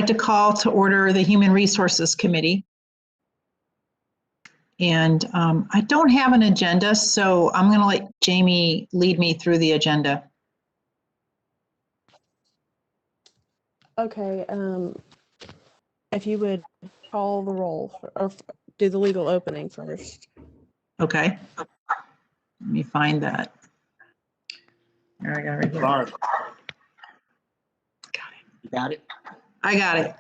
like to call to order the Human Resources Committee. And I don't have an agenda, so I'm going to let Jamie lead me through the agenda. Okay, if you would call the roll or do the legal opening first. Okay. Let me find that. There I got it right here. Barb, Got it. you got it? I got it.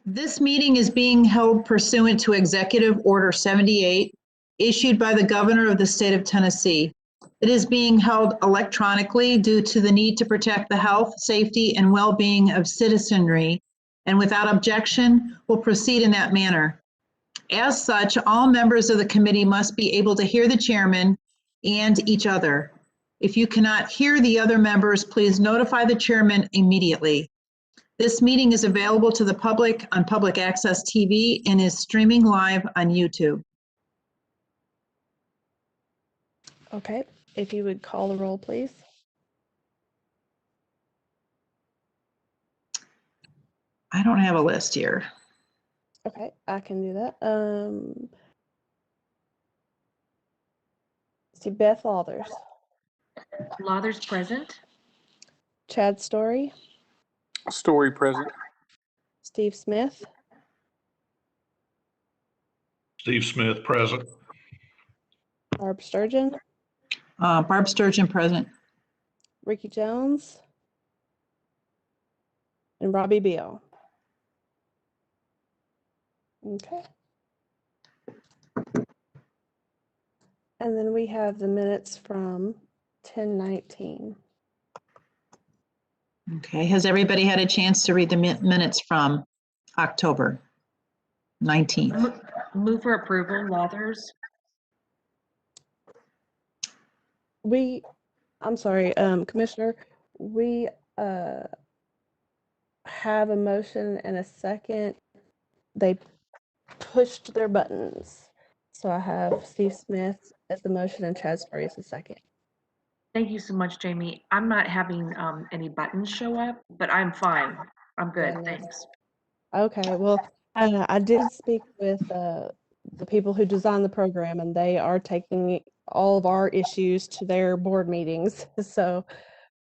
This meeting is being held pursuant to Executive Order 78, issued by the Governor of the State of Tennessee. It is being held electronically due to the need to protect the health, safety, and well-being of citizenry, and without objection, will proceed in that manner. As such, all members of the committee must be able to hear the chairman and each other. If you cannot hear the other members, please notify the chairman immediately. This meeting is available to the public on Public Access TV and is streaming live on YouTube. Okay, if you would call the roll, please. I don't have a list here. Okay, I can do that. See, Beth Lathers, Lathers present. Chad Story, Story present. Steve Smith, Steve Smith present. Barb Sturgeon, Barb Sturgeon present. Ricky Jones, and Robbie Beal. Okay. And then we have the minutes from 10/19. Okay, has everybody had a chance to read the minutes from October 19th? Move for approval, Lathers. I'm sorry, Commissioner, we have a motion and a second. They pushed their buttons. So I have Steve Smith as the motion and Chad Story as the second. Thank you so much, Jamie. I'm not having any buttons show up, but I'm fine. I'm good, thanks. Okay, well, I did speak with the people who designed the program, and they are taking all of our issues to their board meetings. So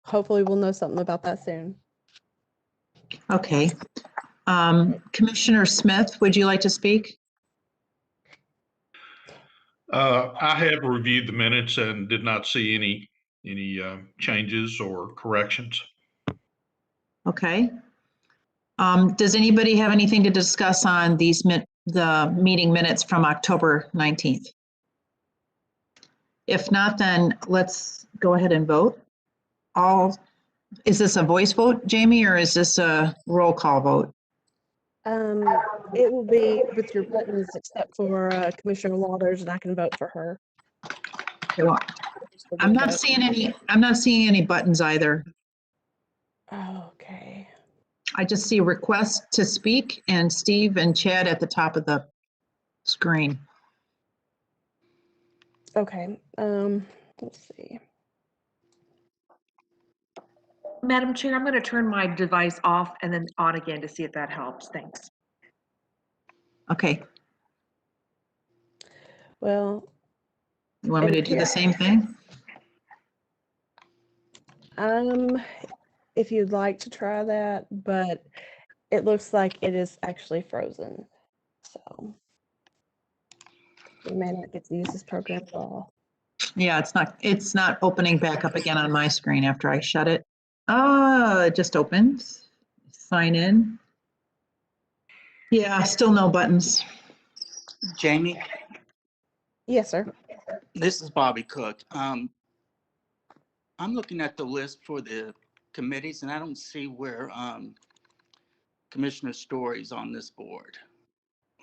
hopefully we'll know something about that soon. Okay. Commissioner Smith, would you like to speak? I have reviewed the minutes and did not see any changes or corrections. Okay. Does anybody have anything to discuss on the meeting minutes from October 19th? If not, then let's go ahead and vote. Is this a voice vote, Jamie, or is this a roll call vote? It will be with your buttons except for Commissioner Lathers, and I can vote for her. Okay, well, I'm not seeing any buttons either. Okay. I just see request to speak and Steve and Chad at the top of the screen. Okay. Let's see. Madam Chair, I'm going to turn my device off and then on again to see if that helps. Thanks. Okay. Well, You want me to do the same thing? If you'd like to try that, but it looks like it is actually frozen. So we may not get to use this program at all. Yeah, it's not opening back up again on my screen after I shut it. Oh, it just opens. Sign in. Yeah, still no buttons. Jamie, Yes, sir. this is Bobby Cook. I'm looking at the list for the committees, and I don't see where Commissioner Story's on this board.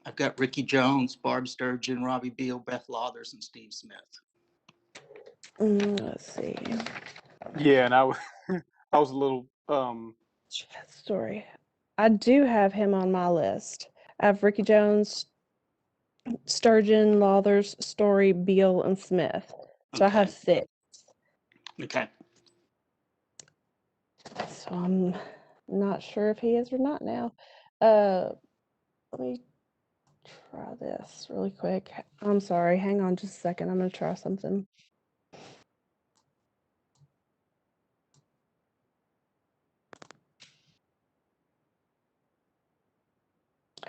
I've got Ricky Jones, Barb Sturgeon, Robbie Beal, Beth Lathers, and Steve Smith. Let's see. Yeah, and I was a little Chad Story. I do have him on my list. I have Ricky Jones, Sturgeon, Lathers, Story, Beal, and Smith. So I have 6. Okay. So I'm not sure if he is or not now. Let me try this really quick. I'm sorry. Hang on just a second. I'm going to try something.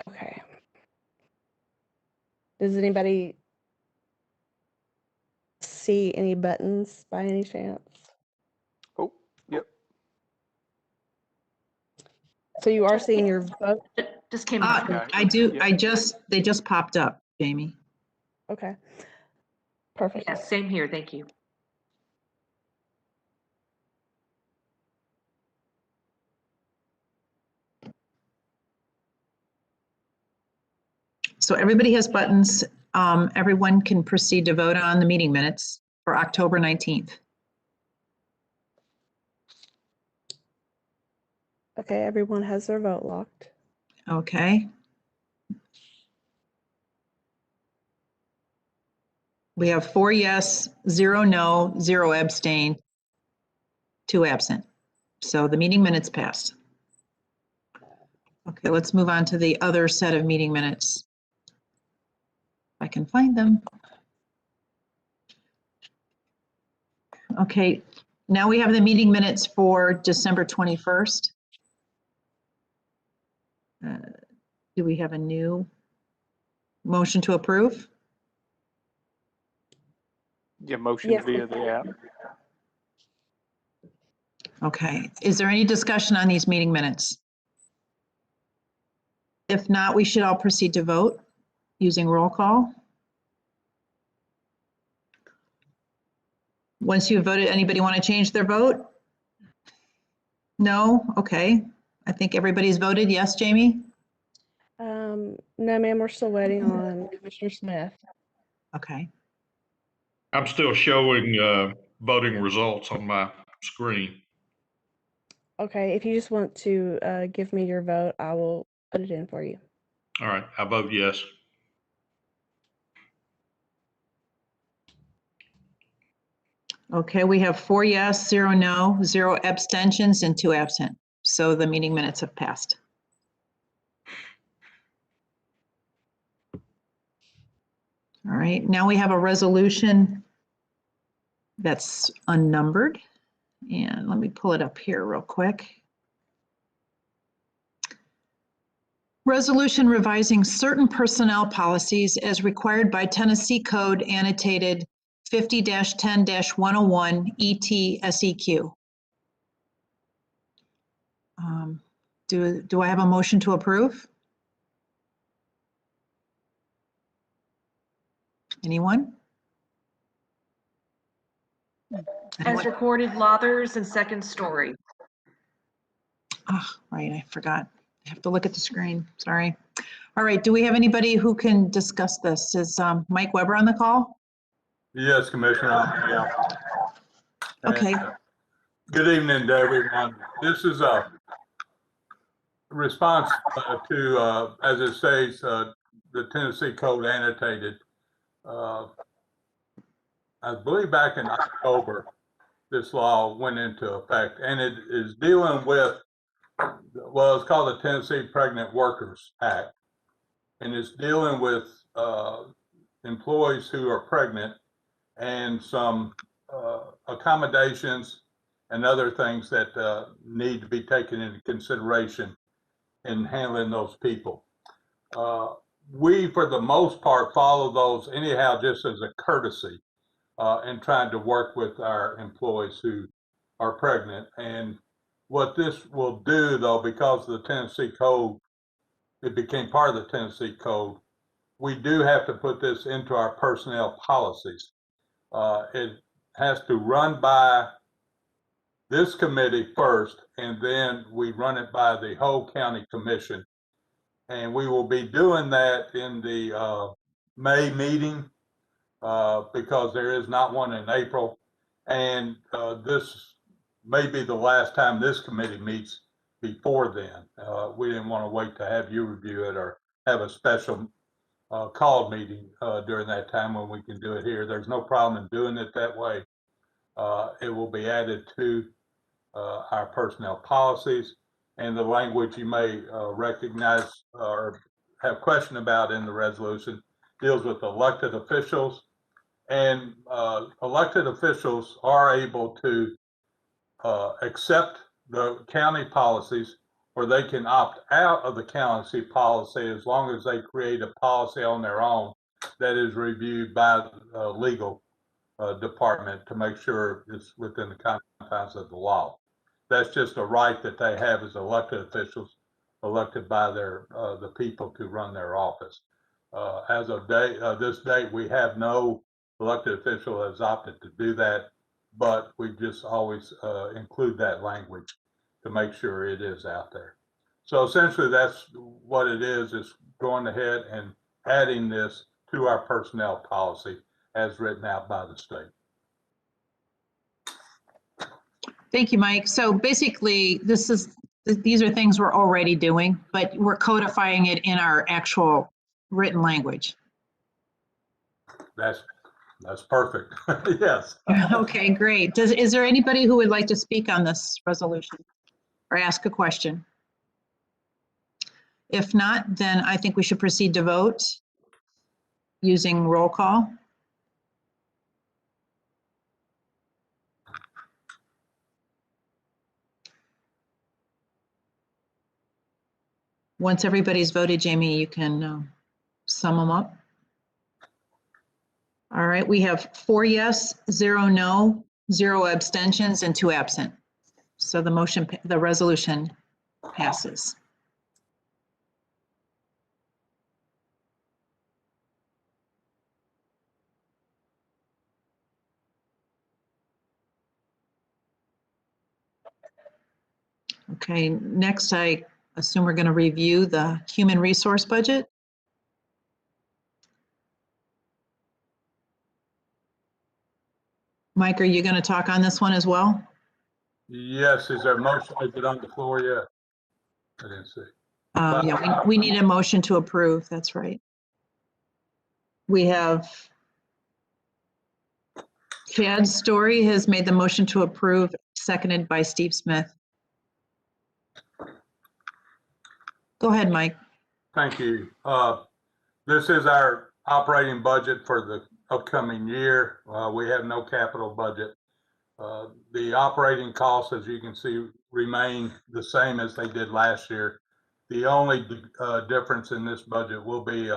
Okay. Does anybody see any buttons by any chance? Oh, yep. So you are seeing your vote? Just came up. Yeah, I do, yeah. they just popped up, Jamie. Okay. Perfect. Yes, same here, thank you. So everybody has buttons. Everyone can proceed to vote on the meeting minutes for October 19th. Okay, everyone has their vote locked. Okay. We have 4 yes, 0 no, 0 abstain, 2 absent. So the meeting minutes passed. Okay, let's move on to the other set of meeting minutes. If I can find them. Okay, now we have the meeting minutes for December 21st. Do we have a new motion to approve? Yeah, motion Yes, via the app. Okay, is there any discussion on these meeting minutes? If not, we should all proceed to vote using roll call. Once you've voted, anybody want to change their vote? No? Okay. I think everybody's voted. Yes, Jamie? No, ma'am, we're still waiting on Commissioner Smith. Okay. I'm still showing voting results on my screen. Okay, if you just want to give me your vote, I will put it in for you. All right, I vote yes. Okay, we have 4 yes, 0 no, 0 abstentions, and 2 absent. So the meeting minutes have passed. All right, now we have a resolution that's unnumbered. And let me pull it up here real quick. Resolution revising certain personnel policies as required by Tennessee Code annotated 50-10-101 ET SEQ. Do I have a motion to approve? Anyone? As recorded, Lothers and Second Story. Oh, right, I forgot. I have to look at the screen, sorry. All right, do we have anybody who can discuss this? Is Mike Weber on the call? Yes, Commissioner. Yeah. Okay. Good evening to everyone. This is a response to, as it says, the Tennessee Code annotated. I believe back in October, this law went into effect, and it is dealing with, well, it's called the Tennessee Pregnant Workers Act, and it's dealing with employees who are pregnant and some accommodations and other things that need to be taken into consideration in handling those people. We, for the most part, follow those anyhow, just as a courtesy in trying to work with our employees who are pregnant. And what this will do, though, because of the Tennessee Code, it became part of the Tennessee Code, we do have to put this into our personnel policies. It has to run by this committee first, and then we run it by the whole county commission. And we will be doing that in the May meeting because there is not one in April. And this may be the last time this committee meets before then. We didn't want to wait to have you review it or have a special call meeting during that time when we can do it here. There's no problem in doing it that way. It will be added to our personnel policies. And the language you may recognize or have question about in the resolution deals with elected officials. And elected officials are able to accept the county policies, or they can opt out of the county policy as long as they create a policy on their own that is reviewed by the legal department to make sure it's within the confines of the law. That's just a right that they have as elected officials, elected by the people to run their office. As of this date, we have no elected official has opted to do that, but we just always include that language to make sure it is out there. So essentially, that's what it is going ahead and adding this to our personnel policy as written out by the state. Thank you, Mike. So basically, these are things we're already doing, but we're codifying it in our actual written language. That's perfect. Yes. Okay, great. Is there anybody who would like to speak on this resolution or ask a question? If not, then I think we should proceed to vote using roll call. Once everybody's voted, Jamie, you can sum them up. All right, we have 4 yes, 0 no, 0 abstentions, and 2 absent. So the resolution passes. Okay, next I assume we're going to review the human resource budget. Mike, are you going to talk on this one as well? Yes. Is there a motion? Is it on the floor yet? I didn't see. Yeah, we need a motion to approve. That's right. We have Chad Story has made the motion to approve, seconded by Steve Smith. Go ahead, Mike. Thank you. This is our operating budget for the upcoming year. We have no capital budget. The operating costs, as you can see, remain the same as they did last year. The only difference in this budget will be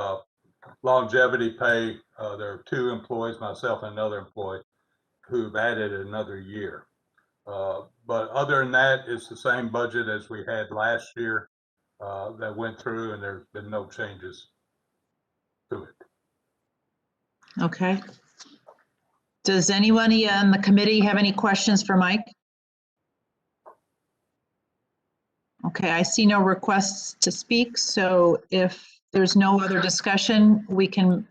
longevity pay. There are 2 employees, myself and another employee, who've added another year. But other than that, it's the same budget as we had last year that went through, and there's been no changes to it. Okay. Does anybody on the committee have any questions for Mike? Okay, I see no requests to speak, so if there's no other discussion, we can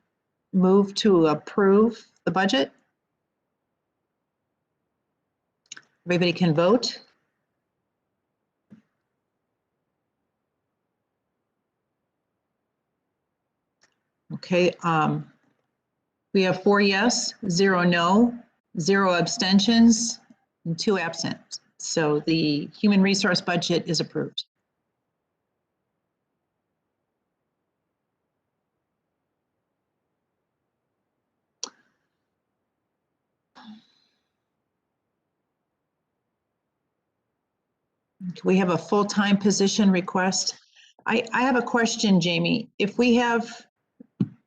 move to approve the budget. Everybody can vote. Okay, we have 4 yes, 0 no, 0 abstentions, and 2 absent. So the human resource budget is approved. We have a full-time position request. I have a question, Jamie. If we have,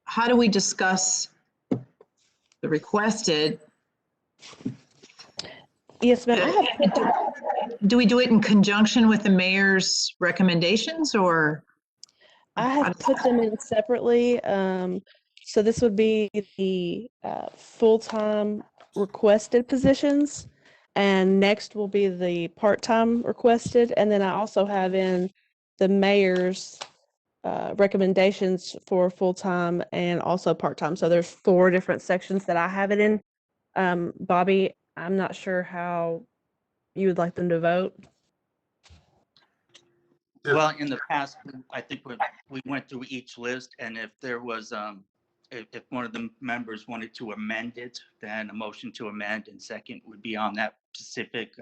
how do we discuss the requested? Yes, ma'am. Do we do it in conjunction with the mayor's recommendations, or? I have put them in separately. So this would be the full-time requested positions, and next will be the part-time requested. And then I also have in the mayor's recommendations for full-time and also part-time. So there's 4 different sections that I have it in. Bobby, I'm not sure how you would like them to vote. Well, in the past, I think we went through each list, and if there was, if one of the members wanted to amend it, then a motion to amend and second would be on that specific,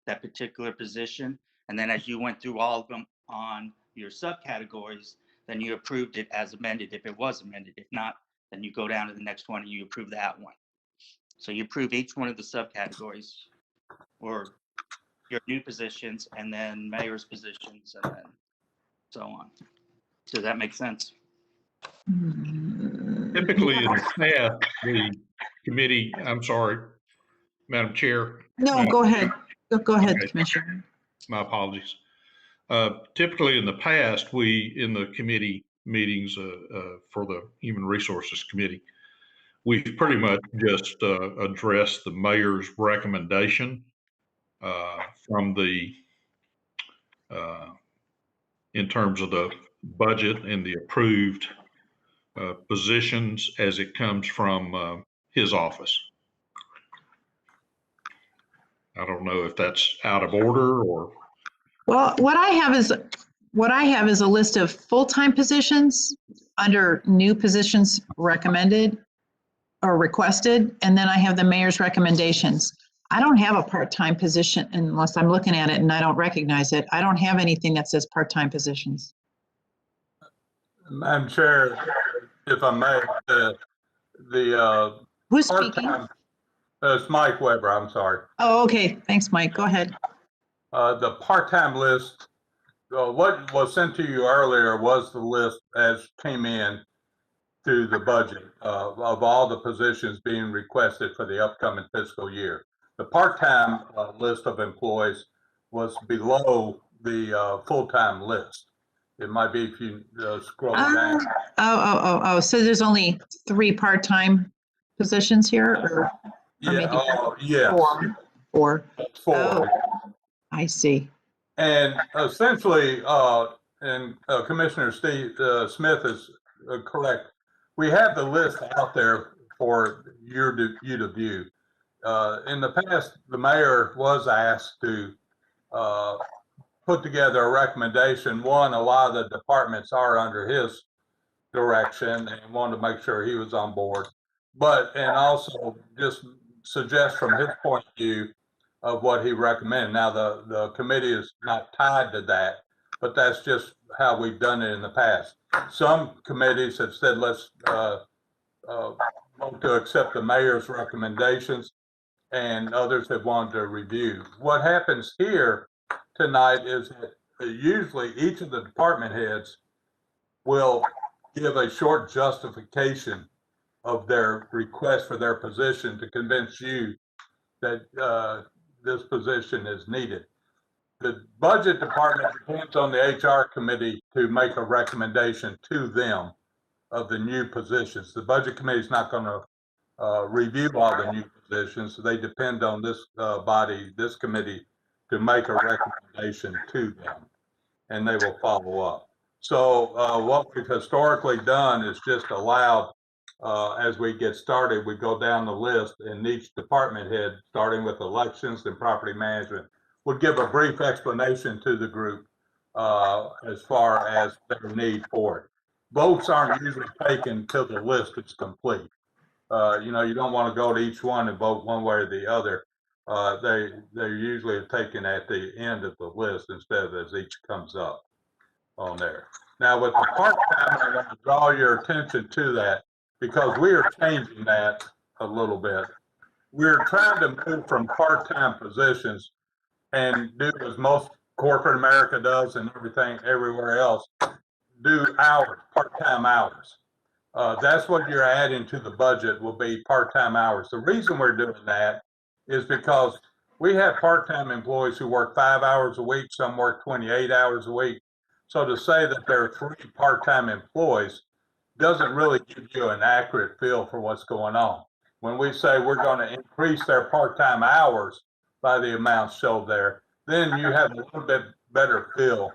that particular position. And then as you went through all of them on your subcategories, then you approved it as amended if it was amended. If not, then you go down to the next one and you approve that one. So you approve each one of the subcategories or your new positions and then mayor's positions and then so on. Does that make sense? Typically in the past, the committee, I'm sorry, Madam Chair. No, go ahead. Go ahead, Okay. Commissioner. My apologies. Typically in the past, we, in the committee meetings for the Human Resources Committee, we've pretty much just addressed the mayor's recommendation from the, in terms of the budget and the approved positions as it comes from his office. I don't know if that's out of order or. Well, what I have is a list of full-time positions under new positions recommended or requested, and then I have the mayor's recommendations. I don't have a part-time position unless I'm looking at it and I don't recognize it. I don't have anything that says part-time positions. Madam Chair, if I may, the Who's speaking? part-time, it's Mike Weber, I'm sorry. Oh, okay. Thanks, Mike. Go ahead. The part-time list, what was sent to you earlier was the list as came in through the budget of all the positions being requested for the upcoming fiscal year. The part-time list of employees was below the full-time list. It might be if you scroll down. So there's only 3 part-time positions here, or Yeah, maybe yes. 4? Four. Oh, I see. And essentially, and Commissioner Smith is correct. We have the list out there for you to view. In the past, the mayor was asked to put together a recommendation. One, a lot of the departments are under his direction and wanted to make sure he was on board. And also just suggest from his point of view of what he recommended. Now, the committee is not tied to that, but that's just how we've done it in the past. Some committees have said, let's vote to accept the mayor's recommendations, and others have wanted to review. What happens here tonight is that usually each of the department heads will give a short justification of their request for their position to convince you that this position is needed. The budget department depends on the HR committee to make a recommendation to them of the new positions. The budget committee is not going to review all the new positions. So they depend on this body, this committee, to make a recommendation to them, and they will follow up. So what we've historically done is just allowed, as we get started, we go down the list, and each department head, starting with elections and property management, would give a brief explanation to the group as far as their need for it. Votes aren't usually taken until the list is complete. You know, you don't want to go to each one and vote one way or the other. They're usually taken at the end of the list instead of as each comes up on there. Now with the part-time, I want to draw your attention to that because we are changing that a little bit. We're trying to move from part-time positions and do as most corporate America does and everything everywhere else, do hours, part-time hours. That's what you're adding to the budget will be part-time hours. The reason we're doing that is because we have part-time employees who work 5 hours a week, some work 28 hours a week. So to say that there are 3 part-time employees doesn't really give you an accurate feel for what's going on. When we say we're going to increase their part-time hours by the amounts showed there, then you have a little bit better feel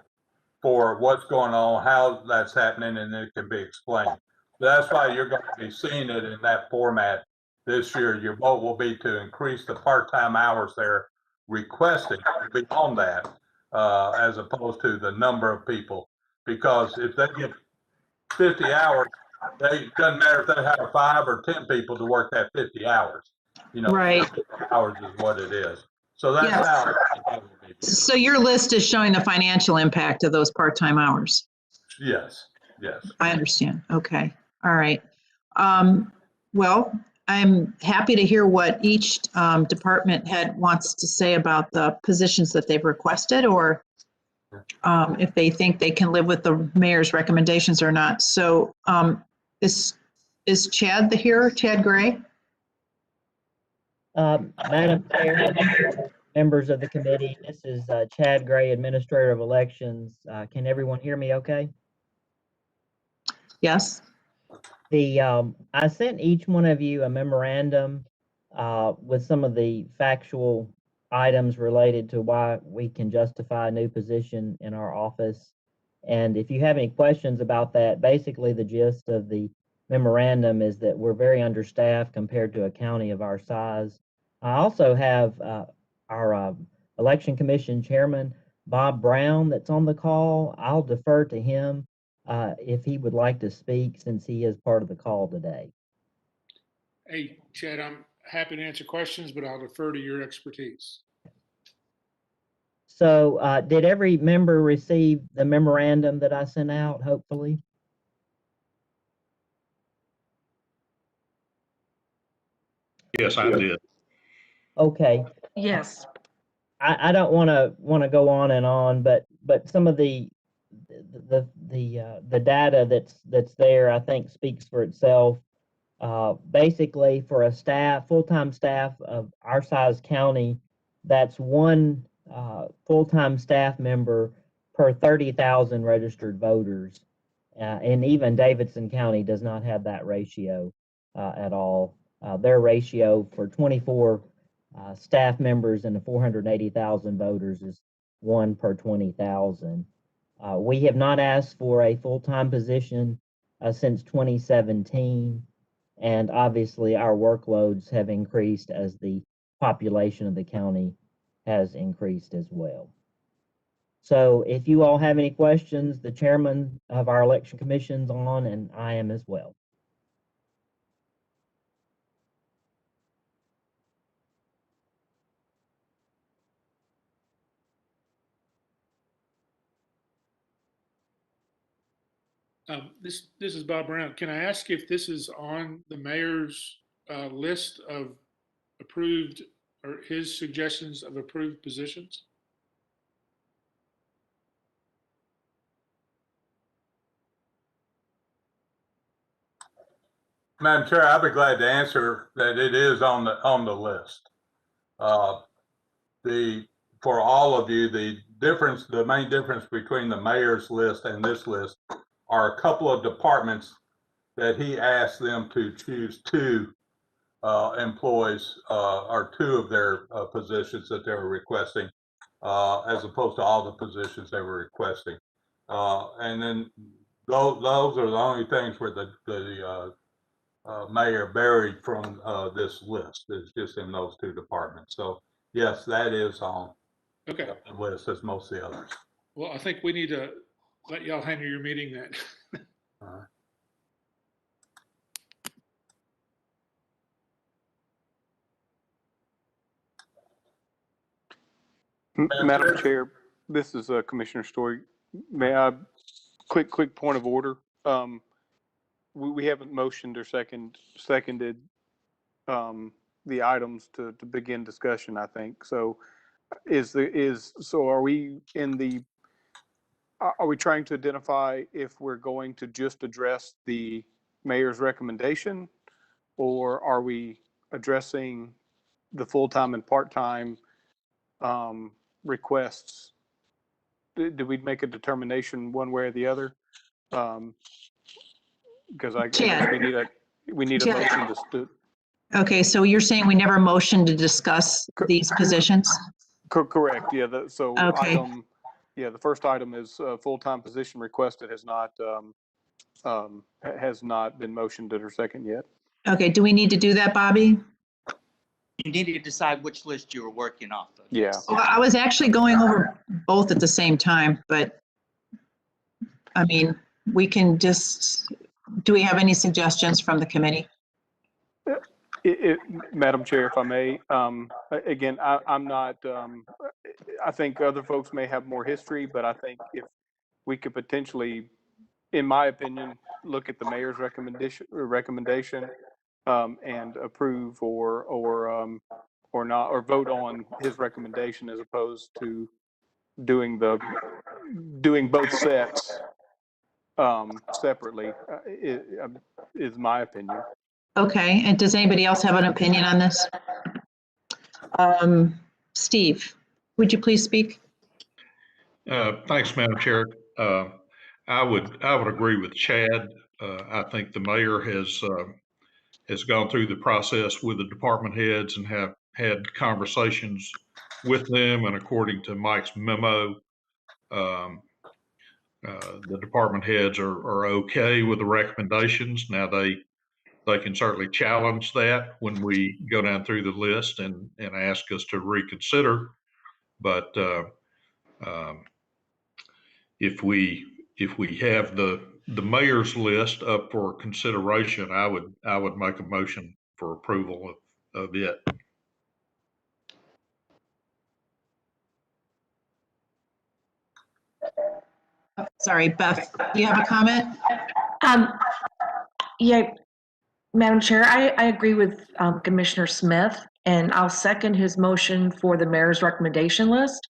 for what's going on, how that's happening, and it can be explained. So that's why you're going to be seeing it in that format this year. Your vote will be to increase the part-time hours they're requesting beyond that, as opposed to the number of people. Because if they get 50 hours, it doesn't matter if they have 5 or 10 people to work that 50 hours. You know, Right. 50 hours is what it is. So that's Yes. how I will be. So your list is showing the financial impact of those part-time hours. Yes, yes. I understand. Okay. All right. Well, I'm happy to hear what each department head wants to say about the positions that they've requested, or if they think they can live with the mayor's recommendations or not. So is Chad here, Chad Gray? Madam Chair, members of the committee, this is Chad Gray, Administrator of Elections. Can everyone hear me okay? Yes. I sent each one of you a memorandum with some of the factual items related to why we can justify a new position in our office. And if you have any questions about that, basically the gist of the memorandum is that we're very understaffed compared to a county of our size. I also have our Election Commission Chairman, Bob Brown, that's on the call. I'll defer to him if he would like to speak, since he is part of the call today. Hey, Chad, I'm happy to answer questions, but I'll defer to your expertise. So did every member receive the memorandum that I sent out, hopefully? Yes, I did. Okay. Yes. I don't want to go on and on, but some of the data that's there, I think, speaks for itself. Basically, for a full-time staff of our size county, that's one full-time staff member per 30,000 registered voters. And even Davidson County does not have that ratio at all. Their ratio for 24 staff members and the 480,000 voters is 1 per 20,000. We have not asked for a full-time position since 2017, and obviously our workloads have increased as the population of the county has increased as well. So if you all have any questions, the chairman of our election commission's on, and I am as well. This is Bob Brown. Can I ask if this is on the mayor's list of approved, or his suggestions of approved positions? Madam Chair, I'd be glad to answer that. It is on the list. For all of you, the main difference between the mayor's list and this list are a couple of departments that he asked them to choose two employees or two of their positions that they were requesting, as opposed to all the positions they were requesting. And then those are the only things where the mayor buried from this list. It's just in those two departments. So yes, that is on Okay. the list as most of the others. Well, I think we need to let y'all handle your meeting then. Madam Chair, this is Commissioner Story. May I, quick point of order. We haven't motioned or seconded the items to begin discussion, I think. So are we trying to identify if we're going to just address the mayor's recommendation, or are we addressing the full-time and part-time requests? Did we make a determination one way or the other? Because I guess we need a motion to. Okay, so you're saying we never motioned to discuss these positions? Correct. Yeah. Okay. The first item is full-time position requested has not been motioned or second yet. Okay, do we need to do that, Bobby? You need to decide which list you were working off of. Yeah. Well, I was actually going over both at the same time, but I mean, we can just, do we have any suggestions from the committee? Madam Chair, if I may, again, I'm not, I think other folks may have more history, but I think if we could potentially, in my opinion, look at the mayor's recommendation and approve or not, or vote on his recommendation as opposed to doing both sets separately is my opinion. Okay, and does anybody else have an opinion on this? Steve, would you please speak? Thanks, Madam Chair. I would agree with Chad. I think the mayor has gone through the process with the department heads and have had conversations with them. And according to Mike's memo, the department heads are okay with the recommendations. Now they can certainly challenge that when we go down through the list and ask us to reconsider. But if we have the mayor's list up for consideration, I would make a motion for approval of it. Sorry, Beth, do you have a comment? Yeah, Madam Chair, I agree with Commissioner Smith, and I'll second his motion for the mayor's recommendation list.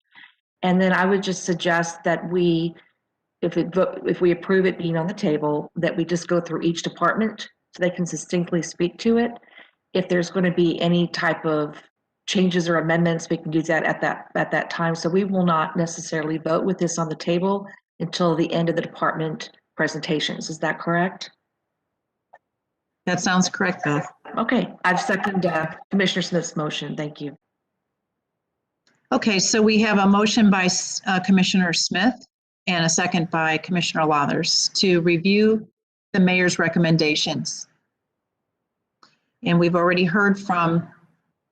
And then I would just suggest that if we approve it being on the table, that we just go through each department so they can distinctly speak to it. If there's going to be any type of changes or amendments, we can do that at that time. So we will not necessarily vote with this on the table until the end of the department presentations. Is that correct? That sounds correct, Beth. Okay, I've seconded Commissioner Smith's motion. Thank you. Okay, so we have a motion by Commissioner Smith and a second by Commissioner Lathers to review the mayor's recommendations. And we've already heard from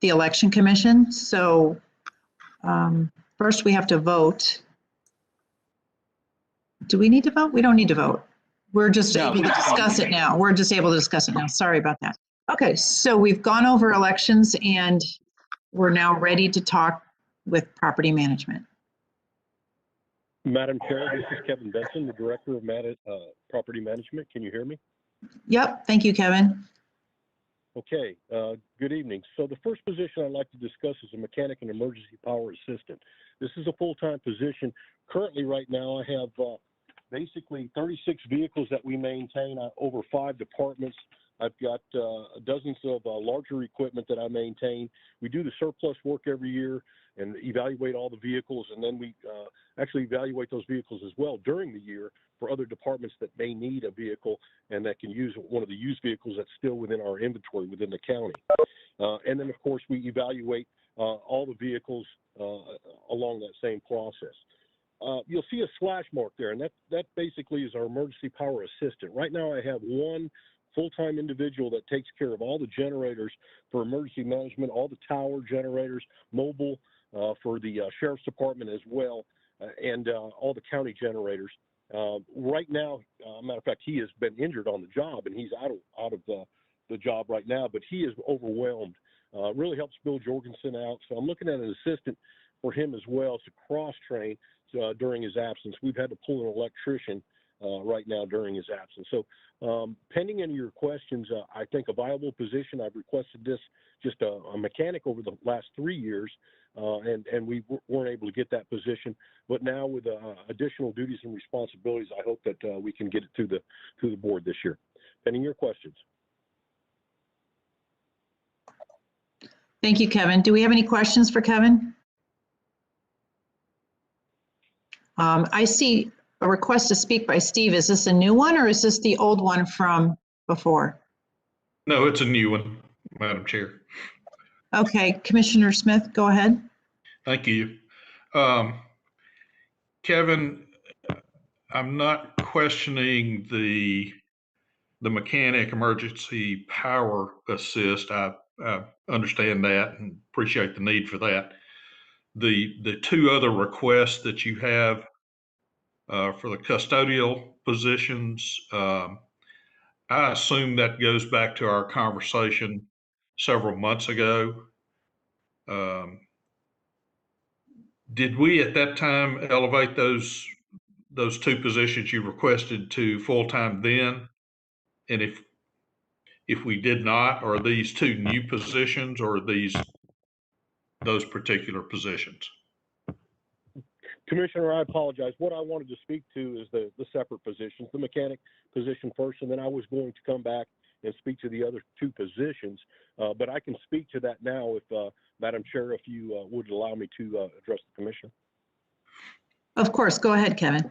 the Election Commission. So first we have to vote. Do we need to vote? We don't need to vote. We're just able to discuss it now. We're just able to discuss it now. Sorry about that. Okay, so we've gone over elections and we're now ready to talk with property management. Madam Chair, this is Kevin Benson, the Director of Property Management. Can you hear me? Yep, thank you, Kevin. Okay, good evening. So the first position I'd like to discuss is a mechanic and emergency power assistant. This is a full-time position. Currently, right now, I have basically 36 vehicles that we maintain over 5 departments. I've got dozens of larger equipment that I maintain. We do the surplus work every year and evaluate all the vehicles, and then we actually evaluate those vehicles as well during the year for other departments that may need a vehicle and that can use one of the used vehicles that's still within our inventory within the county. And then, of course, we evaluate all the vehicles along that same process. You'll see a slash mark there, and that basically is our emergency power assistant. Right now I have one full-time individual that takes care of all the generators for emergency management, all the tower generators, mobile for the sheriff's department as well, and all the county generators. Right now, matter of fact, he has been injured on the job, and he's out of the job right now, but he is overwhelmed. Really helps Bill Jorgensen out. So I'm looking at an assistant for him as well to cross-train during his absence. We've had to pull an electrician right now during his absence. So pending any of your questions, I think a viable position. I've requested this, just a mechanic over the last 3 years, and we weren't able to get that position. But now with additional duties and responsibilities, I hope that we can get it through the board this year. Pending your questions. Thank you, Kevin. Do we have any questions for Kevin? I see a request to speak by Steve. Is this a new one or is this the old one from before? No, it's a new one, Madam Chair. Okay, Commissioner Smith, go ahead. Thank you. Kevin, I'm not questioning the mechanic emergency power assist. I understand that and appreciate the need for that. The 2 other requests that you have for the custodial positions, I assume that goes back to our conversation several months ago. Did we at that time elevate those two positions you requested to full-time then? And if we did not, are these two new positions or are these those particular positions? Commissioner, I apologize. What I wanted to speak to is the separate positions, the mechanic position first, and then I was going to come back and speak to the other two positions. But I can speak to that now if, Madam Chair, if you would allow me to address the commissioner. Of course, go ahead, Kevin.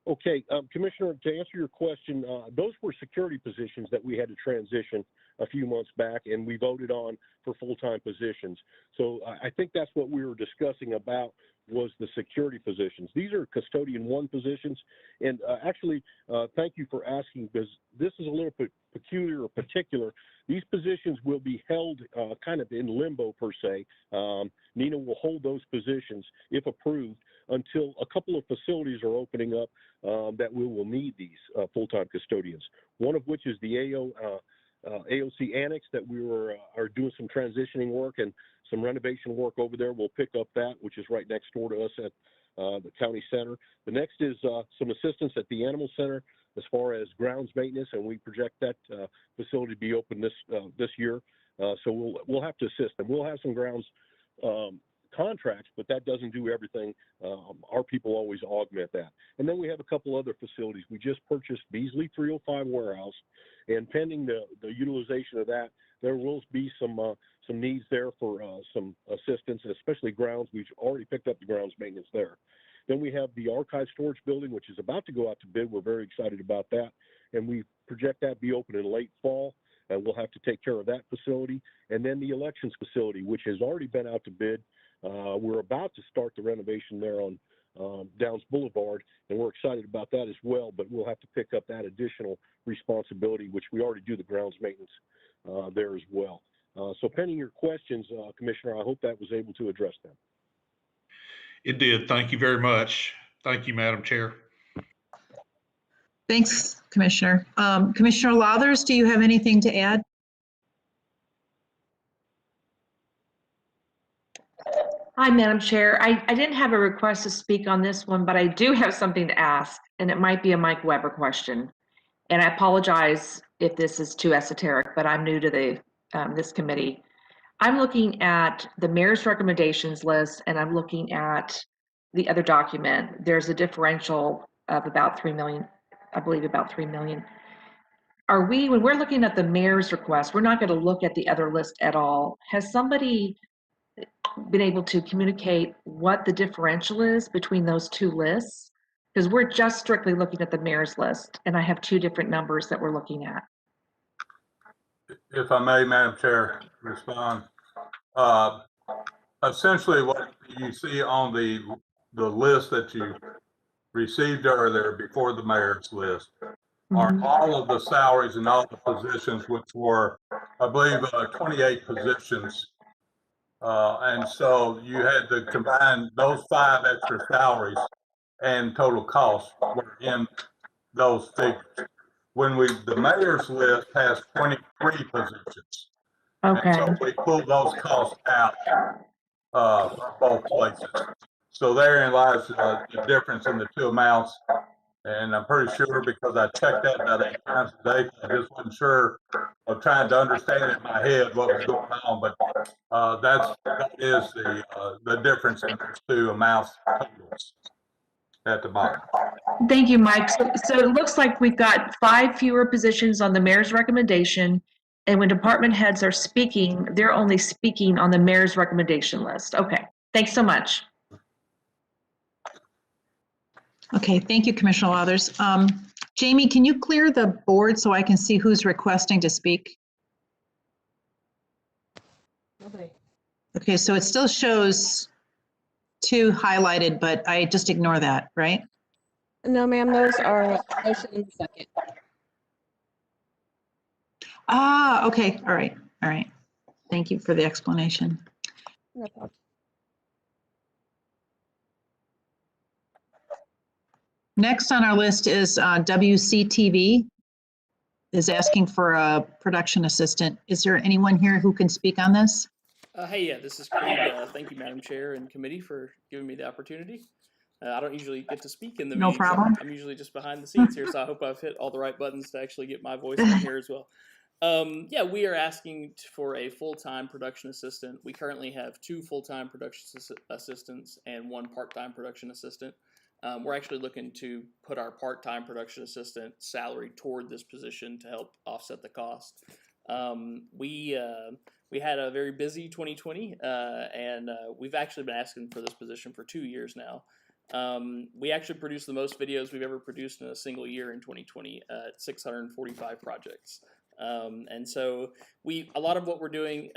Okay, Commissioner, to answer your question, those were security positions that we had to transition a few months back, and we voted on for full-time positions. So I think that's what we were discussing about was the security positions. These are custodian 1 positions, and actually, thank you for asking, because this is a little bit peculiar or particular. These positions will be held kind of in limbo per se. Nina will hold those positions, if approved, until a couple of facilities are opening up that we will need these full-time custodians. One of which is the AOC Annex that we are doing some transitioning work and some renovation work over there. We'll pick up that, which is right next door to us at the county center. The next is some assistance at the animal center as far as grounds maintenance, and we project that facility to be open this year. So we'll have to assist them. We'll have some grounds contracts, but that doesn't do everything. Our people always augment that. And then we have a couple other facilities. We just purchased Beasley 305 warehouse, and pending the utilization of that, there will be some needs there for some assistance, especially grounds. We've already picked up the grounds maintenance there. Then we have the archive storage building, which is about to go out to bid. We're very excited about that, and we project that to be open in late fall, and we'll have to take care of that facility. And then the elections facility, which has already been out to bid. We're about to start the renovation there on Downs Boulevard, and we're excited about that as well, but we'll have to pick up that additional responsibility, which we already do the grounds maintenance there as well. So pending your questions, Commissioner, I hope that was able to address them. It did. Thank you very much. Thank you, Madam Chair. Thanks, Commissioner. Commissioner Lathers, do you have anything to add? Hi, Madam Chair. I didn't have a request to speak on this one, but I do have something to ask, and it might be a Mike Weber question. And I apologize if this is too esoteric, but I'm new to this committee. I'm looking at the mayor's recommendations list, and I'm looking at the other document. There's a differential of about 3 million, I believe about 3 million. When we're looking at the mayor's request, we're not going to look at the other list at all. Has somebody been able to communicate what the differential is between those two lists? Because we're just strictly looking at the mayor's list, and I have two different numbers that we're looking at. If I may, Madam Chair, respond. Essentially, what you see on the list that you received earlier before the mayor's list are all of the salaries and all the positions, which were, I believe, 28 positions. And so you had to combine those 5 extra salaries and total costs were in those figures. When the mayor's list has 23 positions. Okay. And so we pulled those costs out for both places. So therein lies the difference in the two amounts. And I'm pretty sure, because I checked that about 8 times a day, I just wasn't sure of trying to understand it in my head what was going on. But that is the difference in those two amounts totals at the bottom. Thank you, Mike. So it looks like we've got 5 fewer positions on the mayor's recommendation. And when department heads are speaking, they're only speaking on the mayor's recommendation list. Okay, thanks so much. Okay, thank you, Commissioner Lathers. Jamie, can you clear the board so I can see who's requesting to speak? Okay. Okay, so it still shows 2 highlighted, but I just ignore that, right? No, ma'am, those are motion and second. Ah, okay, all right. Thank you for the explanation. No problem. Next on our list is WCTV is asking for a production assistant. Is there anyone here who can speak on this? Hey, yeah, this is Creed. Thank you, Madam Chair and committee, for giving me the opportunity. I don't usually get to speak in the No meetings. problem. I'm usually just behind the scenes here, so I hope I've hit all the right buttons to actually get my voice on here as well. Yeah, we are asking for a full-time production assistant. We currently have 2 full-time production assistants and 1 part-time production assistant. We're actually looking to put our part-time production assistant salary toward this position to help offset the cost. We had a very busy 2020, and we've actually been asking for this position for 2 years now. We actually produced the most videos we've ever produced in a single year in 2020 at 645 projects. And so a lot of what we're doing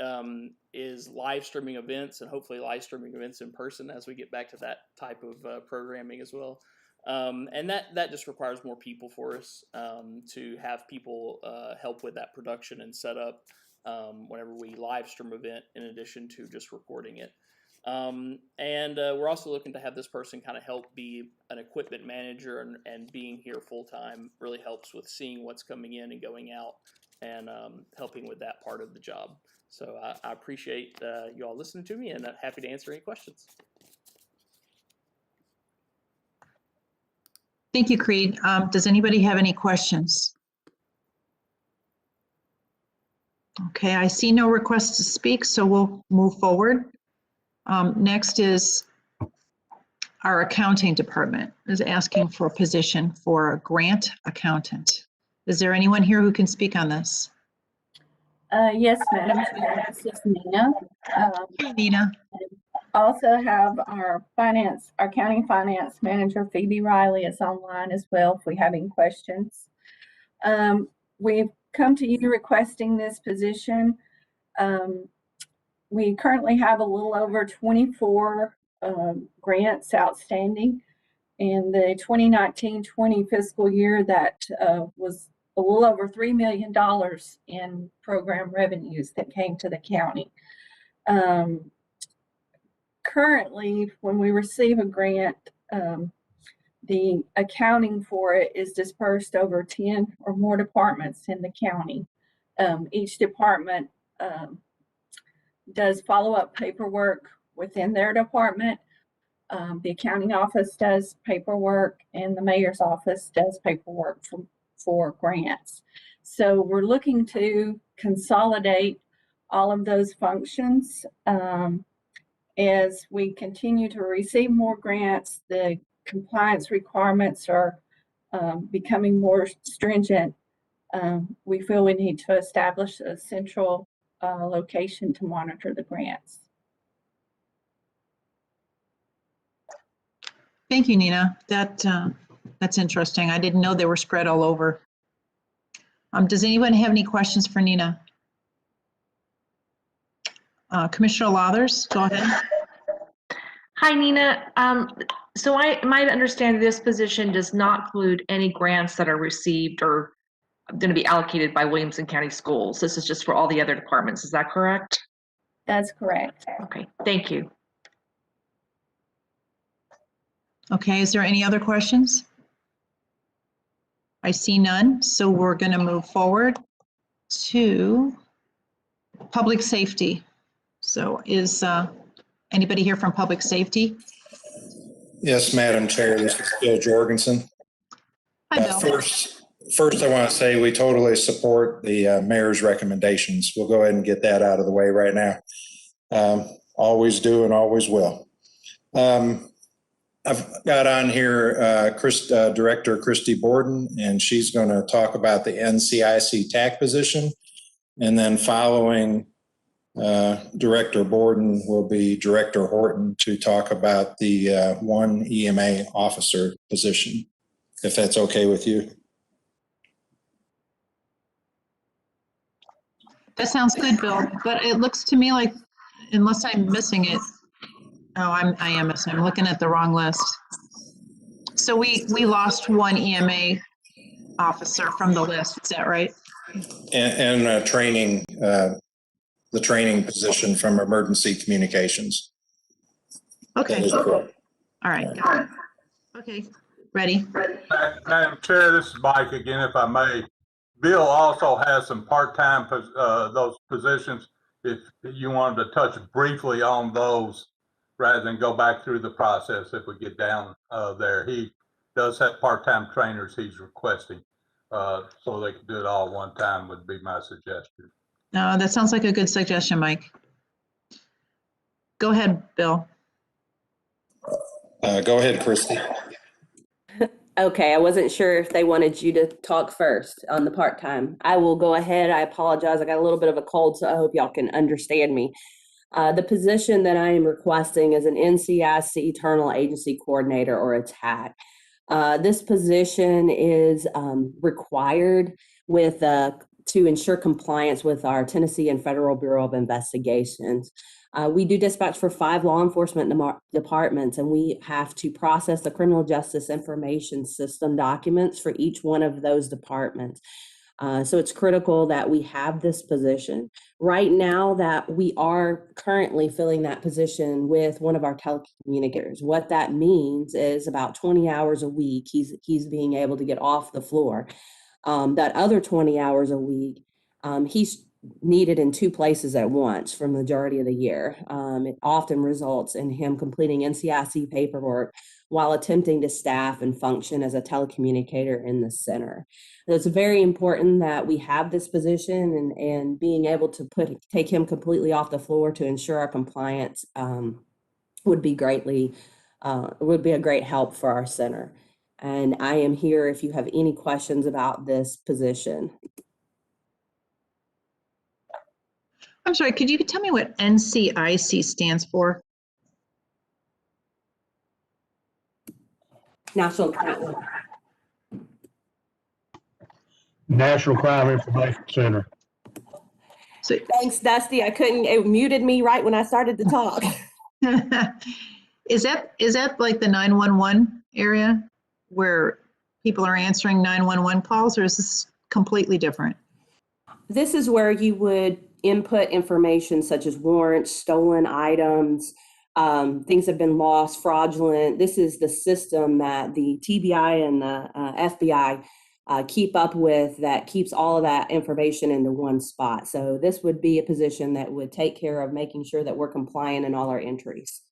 is live streaming events, and hopefully live streaming events in person as we get back to that type of programming as well. And that just requires more people for us to have people help with that production and setup whenever we live stream event, in addition to just recording it. And we're also looking to have this person kind of help be an equipment manager, and being here full time really helps with seeing what's coming in and going out, and helping with that part of the job. So I appreciate you all listening to me, and I'm happy to answer any questions. Thank you, Creed. Does anybody have any questions? Okay, I see no requests to speak, so we'll move forward. Next is our accounting department is asking for a position for a grant accountant. Is there anyone here who can speak on this? Yes, Madam Chair, this is Nina. Hey, Nina. Also have our county finance manager, Phoebe Riley, is online as well if we have any questions. We've come to you requesting this position. We currently have a little over 24 grants outstanding. In the 2019-20 fiscal year, that was a little over $3 million in program revenues that came to the county. Currently, when we receive a grant, the accounting for it is dispersed over 10 or more departments in the county. Each department does follow-up paperwork within their department. The accounting office does paperwork, and the mayor's office does paperwork for grants. So we're looking to consolidate all of those functions. As we continue to receive more grants, the compliance requirements are becoming more stringent. We feel we need to establish a central location to monitor the grants. Thank you, Nina. That's interesting. I didn't know they were spread all over. Does anyone have any questions for Nina? Commissioner Lathers, go ahead. Hi, Nina. So I might understand this position does not include any grants that are received or going to be allocated by Williamson County Schools. This is just for all the other departments. Is that correct? That's correct. Okay, thank you. Okay, is there any other questions? I see none, so we're going to move forward to public safety. So is anybody here from public safety? Yes, Madam Chair, this is Bill Jorgensen. Hi, Bill. First, I want to say we totally support the mayor's recommendations. We'll go ahead and get that out of the way right now. Always do and always will. I've got on here Director Christy Borden, and she's going to talk about the NCIC TAC position. And then following Director Borden will be Director Horton to talk about the one EMA officer position, if that's okay with you. That sounds good, Bill, but it looks to me like, unless I'm missing it, I am missing. I'm looking at the wrong list. So we lost one EMA officer from the list. Is that right? And training, the training position from emergency communications. Okay. All right. Got it. Okay. Ready? Madam Chair, this is Mike again, if I may. Bill also has some part-time those positions if you wanted to touch briefly on those rather than go back through the process if we get down there. He does have part-time trainers he's requesting, so they can do it all at one time would be my suggestion. No, that sounds like a good suggestion, Mike. Go ahead, Bill. Go ahead, Christy. Okay, I wasn't sure if they wanted you to talk first on the part-time. I will go ahead. I apologize. I got a little bit of a cold, so I hope y'all can understand me. The position that I am requesting is an NCIC Internal Agency Coordinator, or a TAC. This position is required with to ensure compliance with our Tennessee and Federal Bureau of Investigations. We do dispatch for 5 law enforcement departments, and we have to process the criminal justice information system documents for each one of those departments. So it's critical that we have this position. Right now that we are currently filling that position with one of our telecommunicators. What that means is about 20 hours a week, he's being able to get off the floor. That other 20 hours a week, he's needed in 2 places at once for the majority of the year. It often results in him completing NCIC paperwork while attempting to staff and function as a telecommunicator in the center. It's very important that we have this position, and being able to take him completely off the floor to ensure our compliance would be a great help for our center. And I am here if you have any questions about this position. I'm sorry, could you tell me what NCIC stands for? National Crime. National Crime Information Center. So, thanks, Dusty. It muted me right when I started to talk. Is that like the 911 area where people are answering 911 calls, or is this completely different? This is where you would input information such as warrants, stolen items, things have been lost, fraudulent. This is the system that the TBI and the FBI keep up with, that keeps all of that information into one spot. So this would be a position that would take care of making sure that we're compliant in all our entries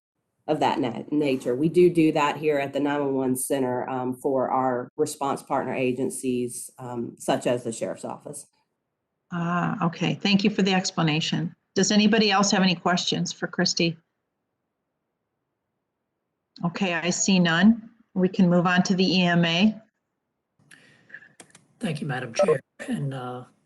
of that nature. We do that here at the 911 Center for our response partner agencies, such as the Sheriff's Office. Okay. Thank you for the explanation. Does anybody else have any questions for Christy? Okay, I see none. We can move on to the EMA. Thank you, Madam Chair, and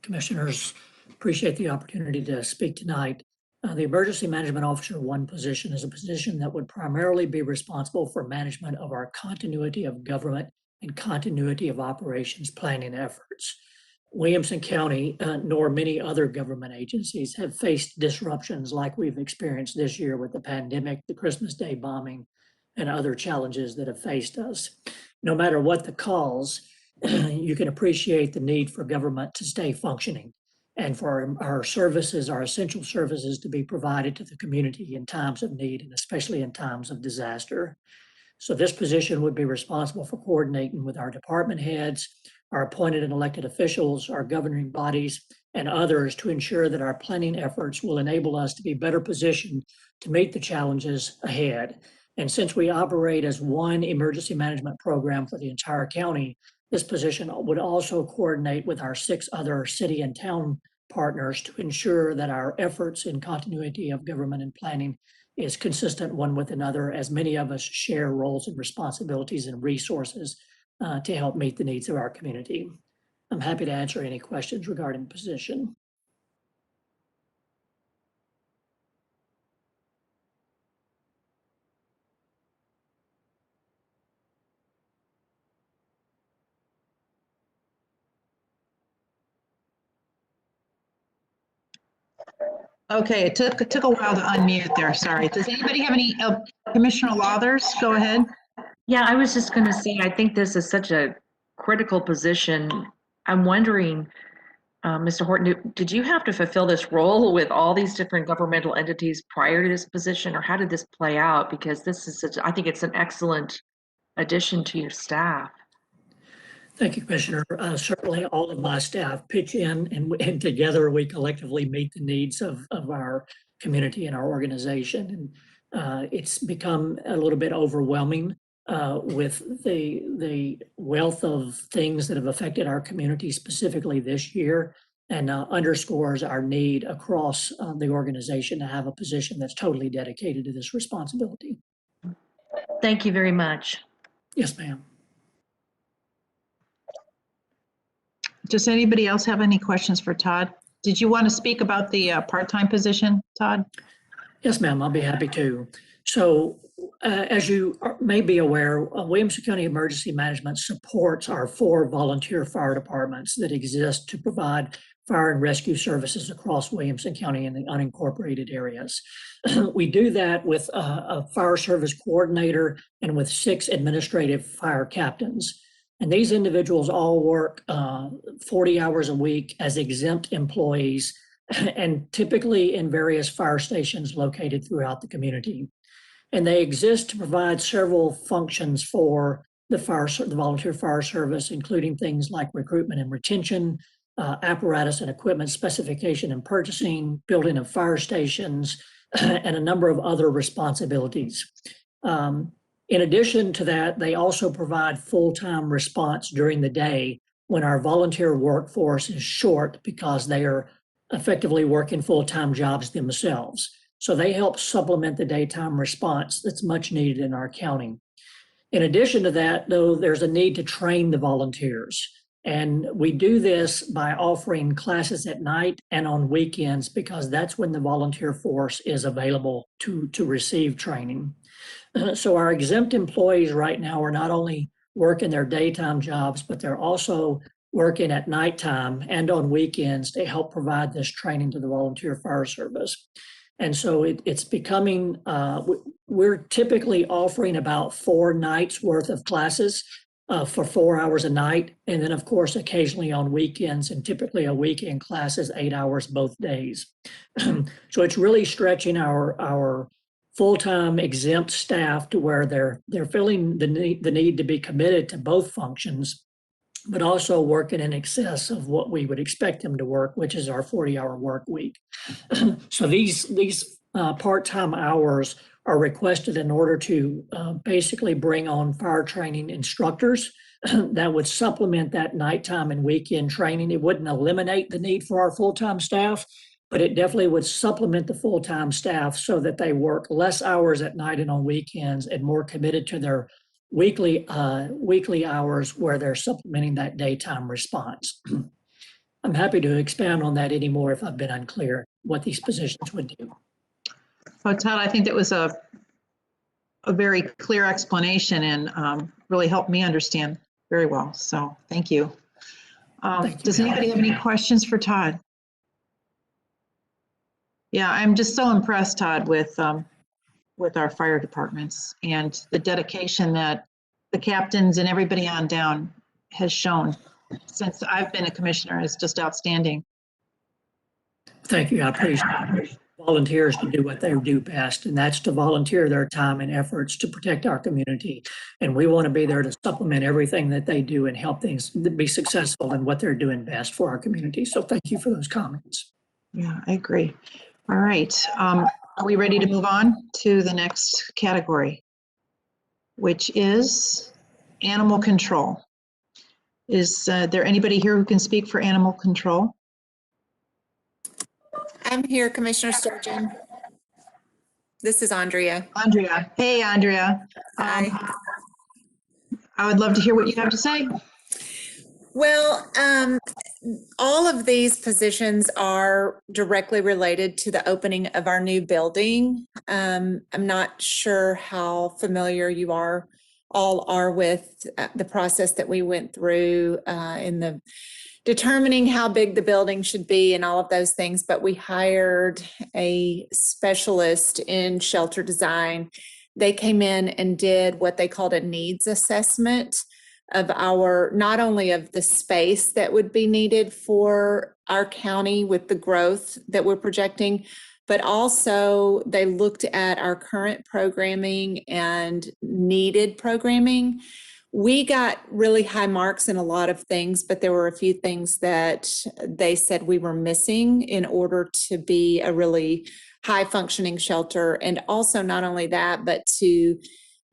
Commissioners. Appreciate the opportunity to speak tonight. The Emergency Management Officer 1 position is a position that would primarily be responsible for management of our continuity of government and continuity of operations planning efforts. Williamson County, nor many other government agencies, have faced disruptions like we've experienced this year with the pandemic, the Christmas Day bombing, and other challenges that have faced us. No matter what the cause, you can appreciate the need for government to stay functioning and for our services, our essential services, to be provided to the community in times of need, and especially in times of disaster. So this position would be responsible for coordinating with our department heads, our appointed and elected officials, our governing bodies, and others to ensure that our planning efforts will enable us to be better positioned to meet the challenges ahead. And since we operate as one emergency management program for the entire county, this position would also coordinate with our 6 other city and town partners to ensure that our efforts in continuity of government and planning is consistent one with another, as many of us share roles and responsibilities and resources to help meet the needs of our community. I'm happy to answer any questions regarding the position. Okay, it took a while to unmute there. Sorry. Does anybody have any? Commissioner Lathers, go ahead. Yeah, I was just going to say, I think this is such a critical position. I'm wondering, Mr. Horton, did you have to fulfill this role with all these different governmental entities prior to this position, or how did this play out? Because this is I think it's an excellent addition to your staff. Thank you, Commissioner. Certainly all of my staff pitch in and together we collectively meet the needs of our community and our organization. And it's become a little bit overwhelming with the wealth of things that have affected our community specifically this year, and underscores our need across the organization to have a position that's totally dedicated to this responsibility. Thank you very much. Yes, ma'am. Does anybody else have any questions for Todd? Did you want to speak about the part-time position, Todd? Yes, ma'am, I'll be happy to. So as you may be aware, Williamson County Emergency Management supports our 4 volunteer fire departments that exist to provide fire and rescue services across Williamson County and the unincorporated areas. We do that with a fire service coordinator and with 6 administrative fire captains. And these individuals all work 40 hours a week as exempt employees and typically in various fire stations located throughout the community. And they exist to provide several functions for the volunteer fire service, including things like recruitment and retention, apparatus and equipment specification and purchasing, building of fire stations, and a number of other responsibilities. In addition to that, they also provide full-time response during the day when our volunteer workforce is short because they are effectively working full-time jobs themselves. So they help supplement the daytime response that's much needed in our county. In addition to that, though, there's a need to train the volunteers. And we do this by offering classes at night and on weekends because that's when the volunteer force is available to receive training. So our exempt employees right now are not only working their daytime jobs, but they're also working at nighttime and on weekends to help provide this training to the volunteer fire service. And so it's becoming, we're typically offering about 4 nights worth of classes for 4 hours a night. And then of course, occasionally on weekends, and typically a weekend class is 8 hours both days. So it's really stretching our full-time exempt staff to where they're feeling the need to be committed to both functions, but also working in excess of what we would expect them to work, which is our 40-hour work week. So these part-time hours are requested in order to basically bring on fire training instructors that would supplement that nighttime and weekend training. It wouldn't eliminate the need for our full-time staff, but it definitely would supplement the full-time staff so that they work less hours at night and on weekends and more committed to their weekly hours where they're supplementing that daytime response. I'm happy to expand on that anymore if I've been unclear what these positions would do. Well, Todd, I think that was a very clear explanation and really helped me understand very well. So thank you. Does anybody have any questions for Todd? Yeah, I'm just so impressed, Todd, with our fire departments and the dedication that the captains and everybody on down has shown since I've been a commissioner is just outstanding. Thank you. I appreciate volunteers to do what they do best, and that's to volunteer their time and efforts to protect our community. And we want to be there to supplement everything that they do and help things be successful in what they're doing best for our community. So thank you for those comments. Yeah, I agree. All right. Are we ready to move on to the next category, which is animal control? Is there anybody here who can speak for animal control? I'm here, Commissioner Sturgeon. This is Andrea. Andrea. Hey, Andrea. Hi. I would love to hear what you have to say. Well, all of these positions are directly related to the opening of our new building. I'm not sure how familiar you all are with the process that we went through in the determining how big the building should be and all of those things, but we hired a specialist in shelter design. They came in and did what they called a needs assessment of not only of the space that would be needed for our county with the growth that we're projecting, but also they looked at our current programming and needed programming. We got really high marks in a lot of things, but there were a few things that they said we were missing in order to be a really high functioning shelter. And also not only that, but to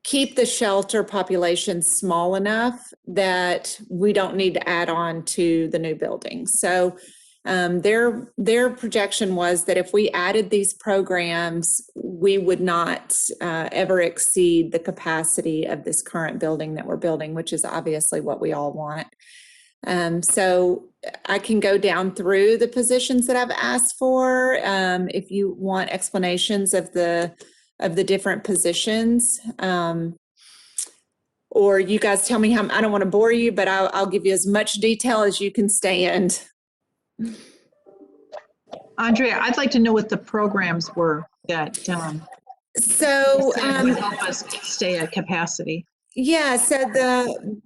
keep the shelter population small enough that we don't need to add on to the new building. So their projection was that if we added these programs, we would not ever exceed the capacity of this current building that we're building, which is obviously what we all want. So I can go down through the positions that I've asked for if you want explanations of the different positions. Or you guys tell me how. I don't want to bore you, but I'll give you as much detail as you can stand. Andrea, I'd like to know what the programs were that so would help us stay at capacity. Yeah, so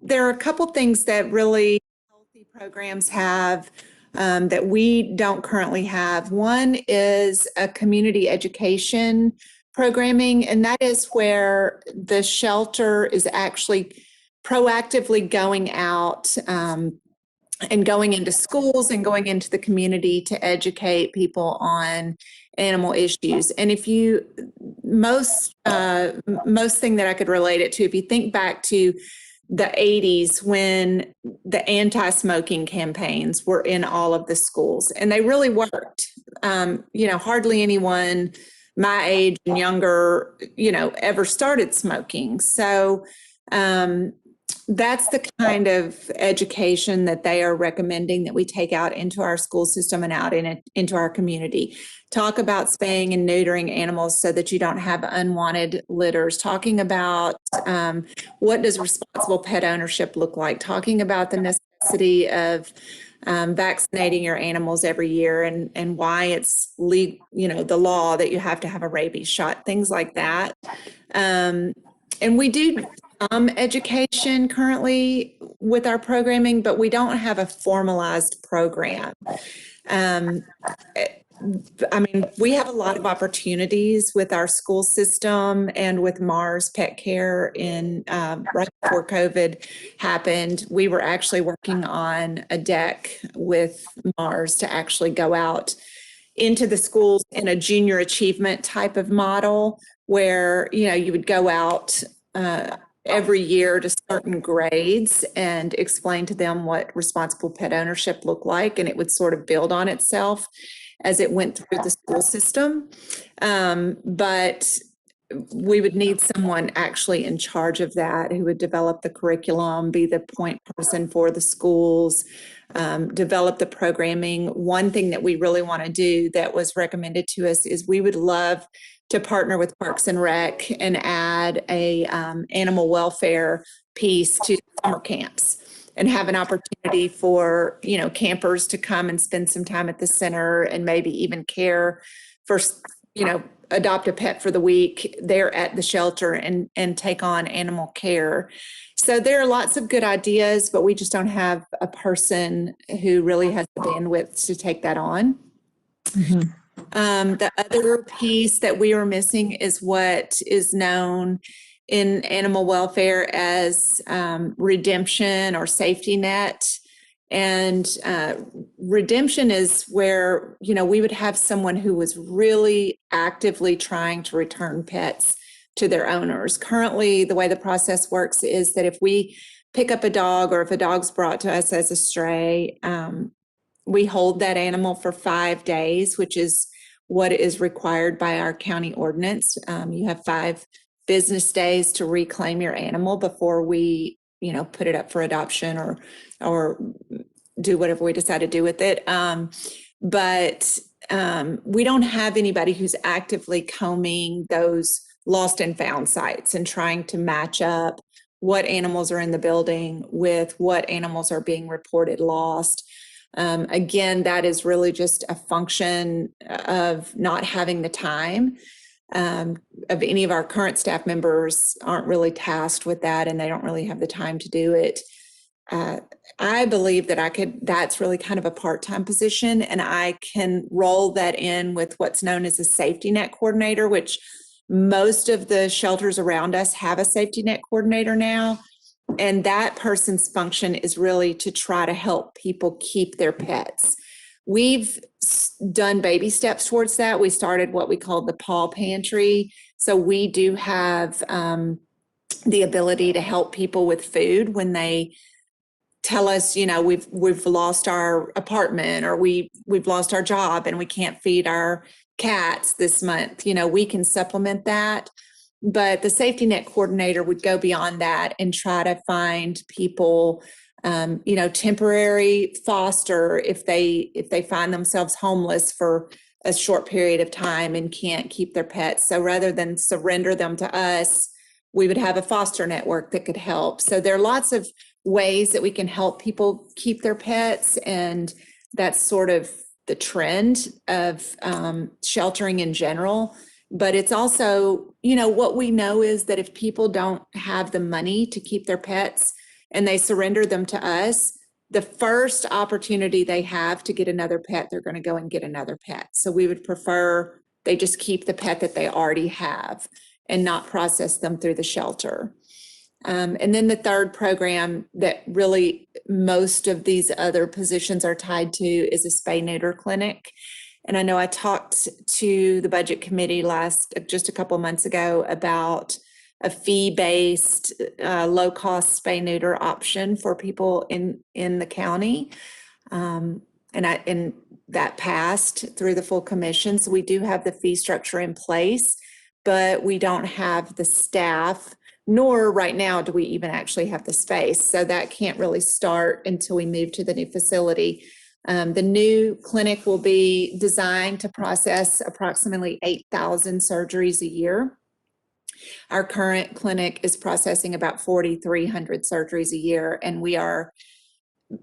there are a couple things that really healthy programs have that we don't currently have. One is a community education programming, and that is where the shelter is actually proactively going out and going into schools and going into the community to educate people on animal issues. And if you, most thing that I could relate it to, if you think back to the 80s when the anti-smoking campaigns were in all of the schools, and they really worked. Hardly anyone my age and younger, ever started smoking. So that's the kind of education that they are recommending that we take out into our school system and out into our community. Talk about spaying and neutering animals so that you don't have unwanted litters. Talking about what does responsible pet ownership look like. Talking about the necessity of vaccinating your animals every year and why it's the law that you have to have a rabies shot, things like that. And we do education currently with our programming, but we don't have a formalized program. We have a lot of opportunities with our school system and with Mars Pet Care right before COVID happened. We were actually working on a deck with Mars to actually go out into the schools in a junior achievement type of model where, you would go out every year to certain grades and explain to them what responsible pet ownership looked like, and it would sort of build on itself as it went through the school system. But we would need someone actually in charge of that who would develop the curriculum, be the point person for the schools, develop the programming. One thing that we really want to do that was recommended to us is we would love to partner with Parks and Rec and add a animal welfare piece to summer camps and have an opportunity for, campers to come and spend some time at the center and maybe even care for, adopt a pet for the week there at the shelter and take on animal care. So there are lots of good ideas, but we just don't have a person who really has the bandwidth to take that on. Mm-hmm. The other piece that we are missing is what is known in animal welfare as redemption or safety net. And redemption is where, we would have someone who was really actively trying to return pets to their owners. Currently, the way the process works is that if we pick up a dog or if a dog's brought to us as a stray, we hold that animal for 5 days, which is what is required by our county ordinance. You have 5 business days to reclaim your animal before we, put it up for adoption or do whatever we decide to do with it. But we don't have anybody who's actively combing those lost and found sites and trying to match up what animals are in the building with what animals are being reported lost. Again, that is really just a function of not having the time. Of any of our current staff members aren't really tasked with that, and they don't really have the time to do it. I believe that that's really kind of a part-time position, and I can roll that in with what's known as a safety net coordinator, which most of the shelters around us have a safety net coordinator now. And that person's function is really to try to help people keep their pets. We've done baby steps towards that. We started what we call the paw pantry. So we do have the ability to help people with food when they tell us, you know, we've lost our apartment, or we've lost our job and we can't feed our cats this month. You know, we can supplement that. But the safety net coordinator would go beyond that and try to find people, you know, temporary foster if they find themselves homeless for a short period of time and can't keep their pets. So rather than surrender them to us, we would have a foster network that could help. So there are lots of ways that we can help people keep their pets, and that's sort of the trend of sheltering in general. But it's also, you know, what we know is that if people don't have the money to keep their pets and they surrender them to us, the first opportunity they have to get another pet, they're going to go and get another pet. So we would prefer they just keep the pet that they already have and not process them through the shelter. And then the third program that really most of these other positions are tied to is a spay neuter clinic. And I know I talked to the budget committee just a couple of months ago about a fee-based, low-cost spay neuter option for people in the county. And that passed through the full commission. So we do have the fee structure in place, but we don't have the staff, nor right now do we even actually have the space. So that can't really start until we move to the new facility. The new clinic will be designed to process approximately 8,000 surgeries a year. Our current clinic is processing about 4,300 surgeries a year. And we are,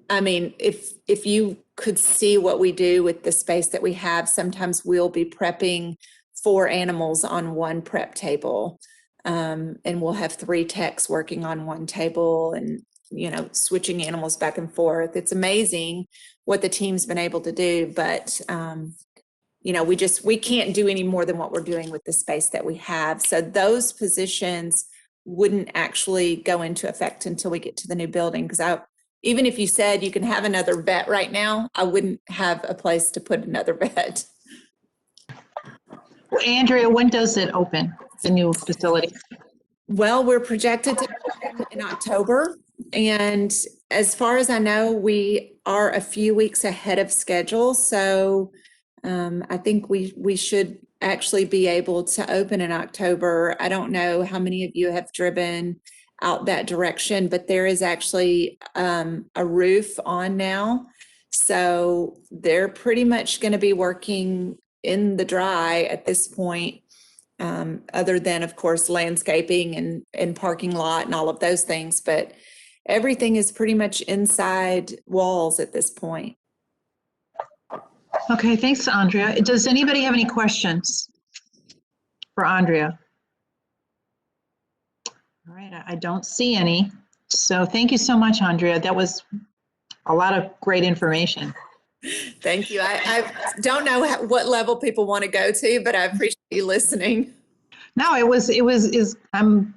I mean, if you could see what we do with the space that we have, sometimes we'll be prepping 4 animals on one prep table. And we'll have 3 techs working on one table and, you know, switching animals back and forth. It's amazing what the team's been able to do, but, you know, we can't do any more than what we're doing with the space that we have. So those positions wouldn't actually go into effect until we get to the new building. Because even if you said you can have another vet right now, I wouldn't have a place to put another vet. Well, Andrea, when does it open, the new facility? Well, we're projected to open in October. And as far as I know, we are a few weeks ahead of schedule. So I think we should actually be able to open in October. I don't know how many of you have driven out that direction, but there is actually a roof on now. So they're pretty much going to be working in the dry at this point, other than, of course, landscaping and parking lot and all of those things. But everything is pretty much inside walls at this point. Okay, thanks, Andrea. Does anybody have any questions for Andrea? All right, I don't see any. So thank you so much, Andrea. That was a lot of great information. Thank you. I don't know what level people want to go to, but I appreciate you listening. No, I'm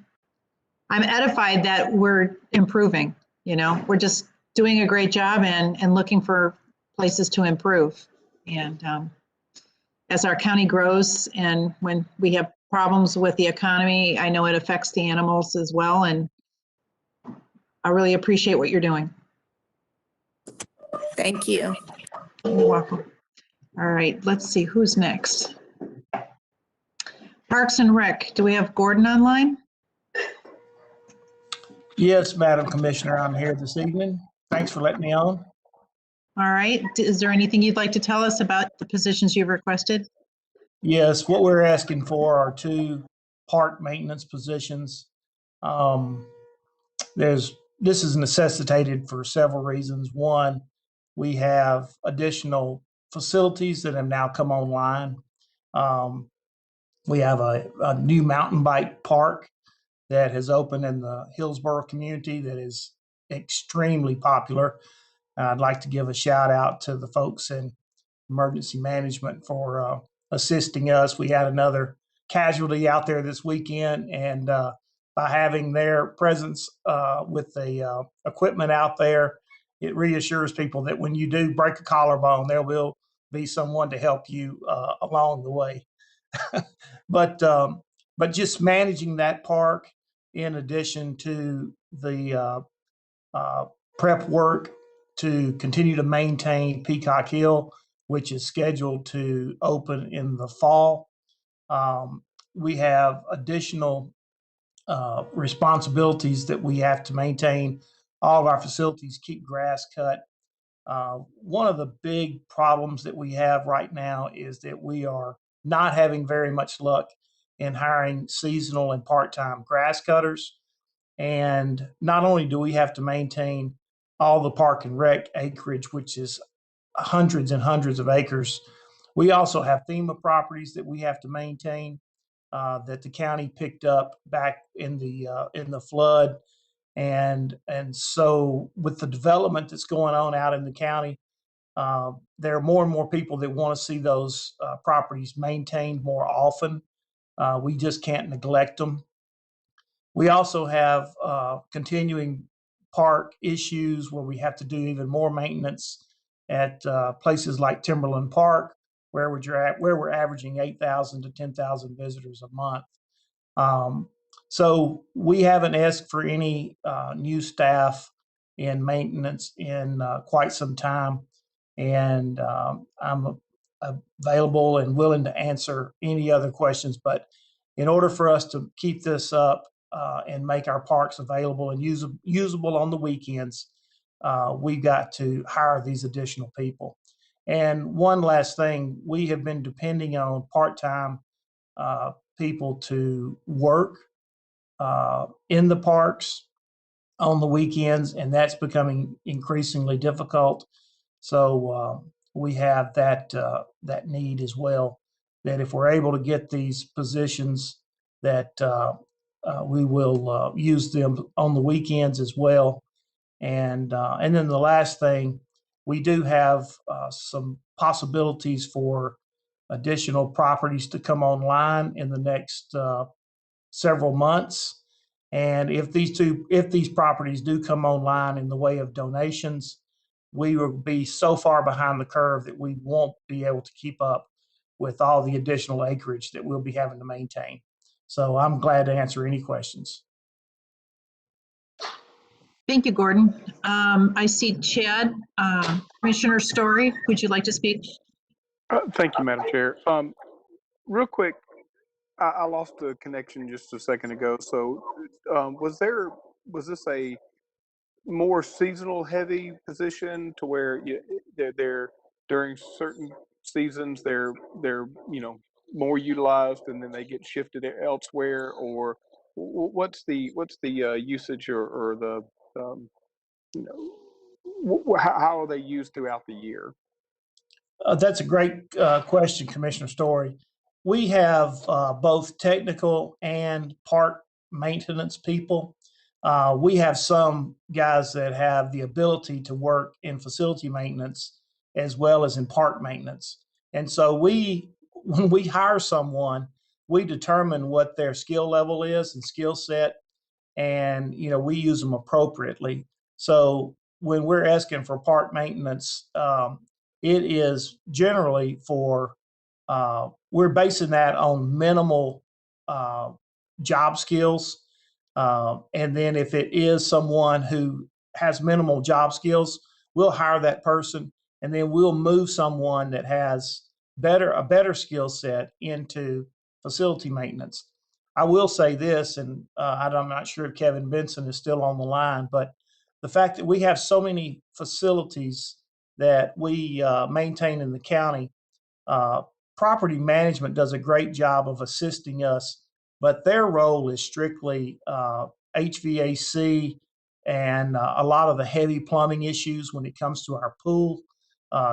edified that we're improving. You know, we're just doing a great job and looking for places to improve. And as our county grows and when we have problems with the economy, I know it affects the animals as well. And I really appreciate what you're doing. Thank you. You're welcome. All right, let's see who's next. Parks and Rec, do we have Gordon online? Yes, Madam Commissioner, I'm here this evening. Thanks for letting me on. All right, is there anything you'd like to tell us about the positions you've requested? Yes, what we're asking for are 2 park maintenance positions. This is necessitated for several reasons. One, we have additional facilities that have now come online. We have a new mountain bike park that has opened in the Hillsborough community that is extremely popular. I'd like to give a shout out to the folks in emergency management for assisting us. We had another casualty out there this weekend, and by having their presence with the equipment out there. It reassures people that when you do break a collarbone, there will be someone to help you along the way. But just managing that park in addition to the prep work to continue to maintain Peacock Hill, which is scheduled to open in the fall. We have additional responsibilities that we have to maintain. All of our facilities keep grass cut. One of the big problems that we have right now is that we are not having very much luck in hiring seasonal and part-time grass cutters. And not only do we have to maintain all the park and rec acreage, which is hundreds and hundreds of acres, we also have FEMA properties that we have to maintain that the county picked up back in the flood. And so with the development that's going on out in the county, there are more and more people that want to see those properties maintained more often. We just can't neglect them. We also have continuing park issues where we have to do even more maintenance at places like Timberland Park, where we're averaging 8,000 to 10,000 visitors a month. So we haven't asked for any new staff in maintenance in quite some time, and I'm available and willing to answer any other questions. But in order for us to keep this up and make our parks available and usable on the weekends, we've got to hire these additional people. And one last thing, we have been depending on part-time people to work in the parks on the weekends, and that's becoming increasingly difficult. So we have that need as well, that if we're able to get these positions, that we will use them on the weekends as well. And then the last thing, we do have some possibilities for additional properties to come online in the next several months. And if these properties do come online in the way of donations, we will be so far behind the curve that we won't be able to keep up with all the additional acreage that we'll be having to maintain. So I'm glad to answer any questions. Thank you, Gordon. I see Chad, Commissioner Story. Would you like to speak? Thank you, Madam Chair. Real quick, I lost the connection just a second ago. So was this a more seasonal heavy position to where they're during certain seasons they're more utilized and then they get shifted elsewhere, or what's the usage or the how are they used throughout the year? That's a great question, Commissioner Story. We have both technical and park maintenance people. We have some guys that have the ability to work in facility maintenance as well as in park maintenance. And so when we hire someone, we determine what their skill level is and skill set, and we use them appropriately. So when we're asking for park maintenance, it is generally for we're basing that on minimal job skills. And then if it is someone who has minimal job skills, we'll hire that person, and then we'll move someone that has a better skill set into facility maintenance. I will say this, and I'm not sure if Kevin Benson is still on the line, but the fact that we have so many facilities that we maintain in the county, property management does a great job of assisting us, but their role is strictly HVAC and a lot of the heavy plumbing issues when it comes to our pool,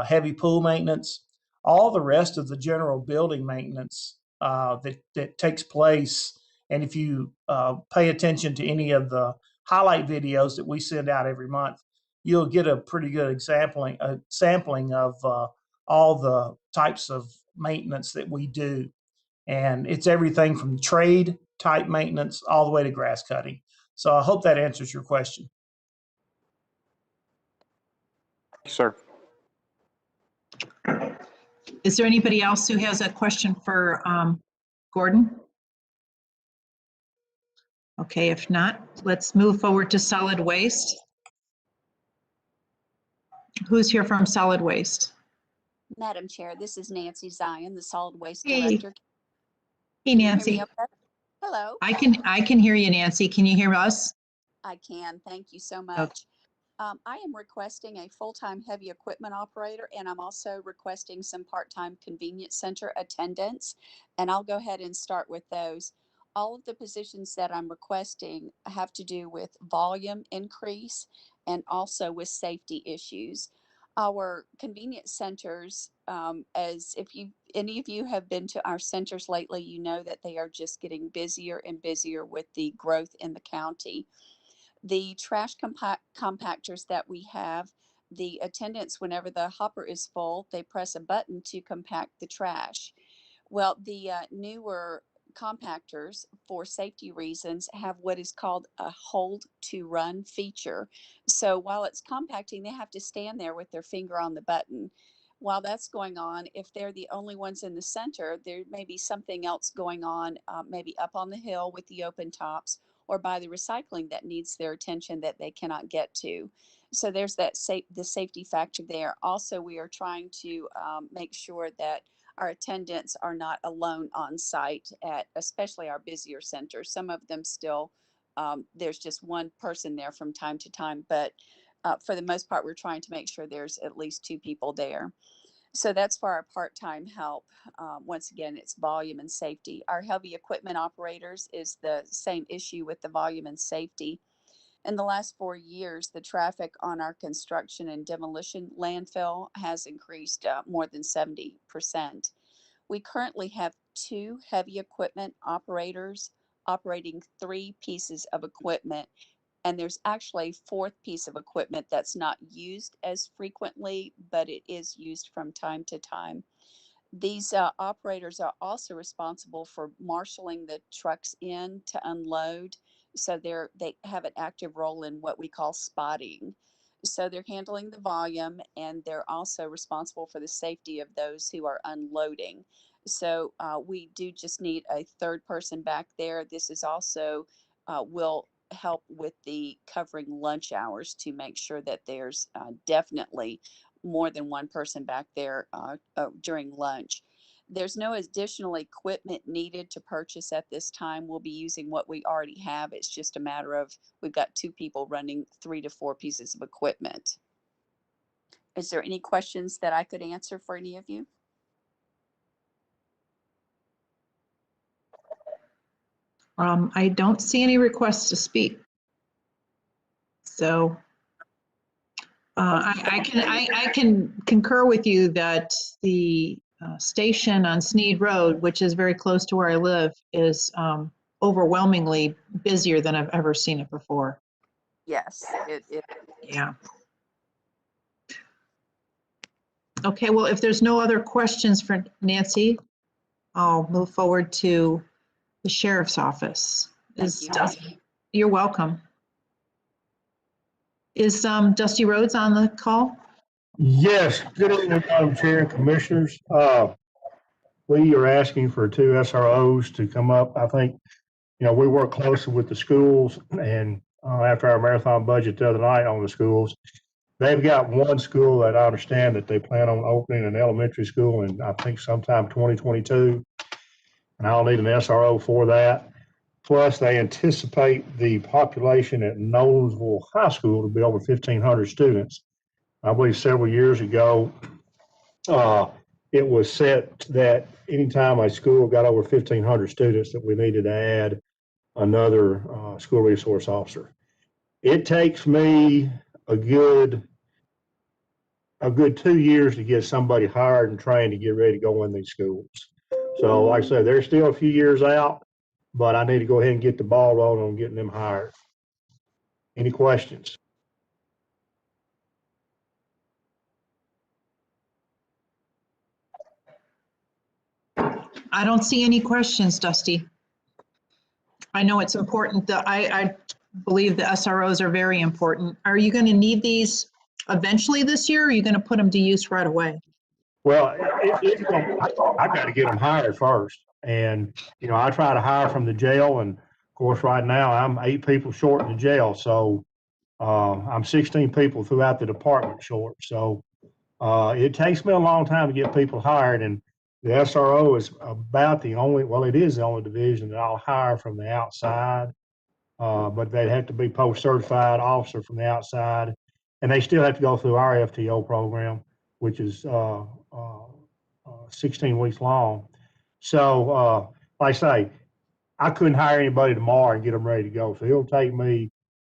heavy pool maintenance. All the rest of the general building maintenance that takes place, and if you pay attention to any of the highlight videos that we send out every month, you'll get a pretty good sampling of all the types of maintenance that we do. And it's everything from trade type maintenance all the way to grass cutting. So I hope that answers your question. Sir. Is there anybody else who has a question for Gordon? Okay, if not, let's move forward to solid waste. Who's here from solid waste? Madam Chair, this is Nancy Zion, the Solid Waste Hey. Director. Hey, Can you hear Nancy. me okay? Hello. I can hear you, Nancy. Can you hear us? I can. Thank you so much. I am requesting a full-time heavy equipment operator, and I'm also requesting some part-time convenience center attendants. And I'll go ahead and start with those. All of the positions that I'm requesting have to do with volume increase and also with safety issues. Our convenience centers, as if any of you have been to our centers lately, you know that they are just getting busier and busier with the growth in the county. The trash compactors that we have, the attendants, whenever the hopper is full, they press a button to compact the trash. Well, the newer compactors, for safety reasons, have what is called a hold to run feature. So while it's compacting, they have to stand there with their finger on the button. While that's going on, if they're the only ones in the center, there may be something else going on, maybe up on the hill with the open tops or by the recycling that needs their attention that they cannot get to. So there's that the safety factor there. Also, we are trying to make sure that our attendants are not alone on site at especially our busier centers. Some of them still, there's just one person there from time to time, but for the most part, we're trying to make sure there's at least 2 people there. So that's for our part-time help. Once again, it's volume and safety. Our heavy equipment operators is the same issue with the volume and safety. In the last 4 years, the traffic on our construction and demolition landfill has increased more than 70%. We currently have 2 heavy equipment operators operating 3 pieces of equipment. And there's actually a 4th piece of equipment that's not used as frequently, but it is used from time to time. These operators are also responsible for marshaling the trucks in to unload. So they have an active role in what we call spotting. So they're handling the volume, and they're also responsible for the safety of those who are unloading. So we do just need a 3rd person back there. This is also will help with the covering lunch hours to make sure that there's definitely more than one person back there during lunch. There's no additional equipment needed to purchase at this time. We'll be using what we already have. It's just a matter of we've got 2 people running 3 to 4 pieces of equipment. Is there any questions that I could answer for any of you? I don't see any requests to speak. So I can concur with you that the station on Sneed Road, which is very close to where I live, is overwhelmingly busier than I've ever seen it before. Yes, Yeah. Okay, well, if there's no other questions for Nancy, I'll move forward to the sheriff's office. You're welcome. Is Dusty Rhodes on the call? Yes, good evening, Madam Chair and Commissioners. We are asking for 2 SROs to come up. I think, we work closely with the schools, and after our marathon budget the other night on the schools, they've got one school that I understand that they plan on opening an elementary school in, I think, sometime 2022. And I'll need an SRO for that. Plus, they anticipate the population at Nolensville High School to be over 1,500 students. I believe several years ago, it was set that anytime a school got over 1,500 students that we needed to add another school resource officer. It takes me a good 2 years to get somebody hired and trained to get ready to go in these schools. So like I said, they're still a few years out, but I need to go ahead and get the ball rolling on getting them hired. Any questions? I don't see any questions, Dusty. I know it's important that I believe the SROs are very important. Are you going to need these eventually this year, or are you going to put them to use right away? Well, I got to get them hired first. And, I try to hire from the jail. And of course, right now I'm 8 people short in the jail. So I'm 16 people throughout the department short. So it takes me a long time to get people hired. And the SRO is about the only, well, it is the only division that I'll hire from the outside. But they'd have to be post-certified officer from the outside. And they still have to go through our FTO program, which is 16 weeks long. So, like I say, I couldn't hire anybody tomorrow and get them ready to go. So it'll take me,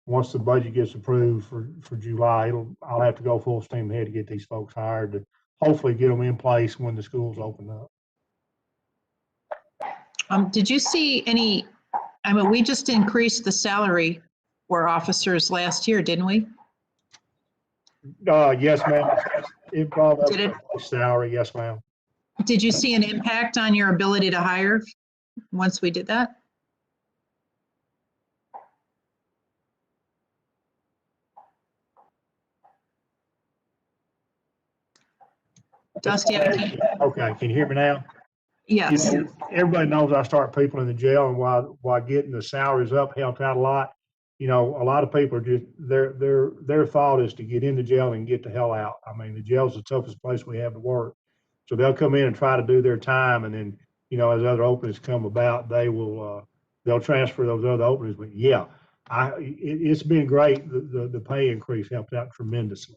once the budget gets approved for July, I'll have to go full steam ahead to get these folks hired to hopefully get them in place when the schools open up. Did you see any, we just increased the salary for officers last year, didn't we? Yes, ma'am. It brought up Did it? the salary. Yes, ma'am. Did you see an impact on your ability to hire once we did that? Dusty, okay, can you hear me now? Yes. Everybody knows I start people in the jail, and while getting the salaries up helped out a lot. A lot of people are just their thought is to get in the jail and get the hell out. The jail's the toughest place we have to work. So they'll come in and try to do their time, and then, as other openings come about, they'll transfer those other openings. But yeah, it's been great. The pay increase helped out tremendously.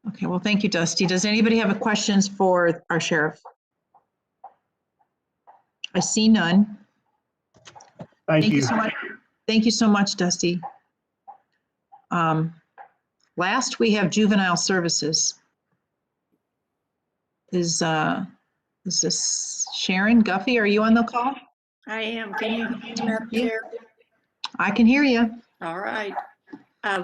Okay, well, thank you, Dusty. Does anybody have questions for our sheriff? I see none. Thank you so much. Thank you so much, Dusty. Last, we have Juvenile Services. Is this Sharon Guffey? Are you on the call? I am. Can you hear me, Madam Chair? I can hear you. All right.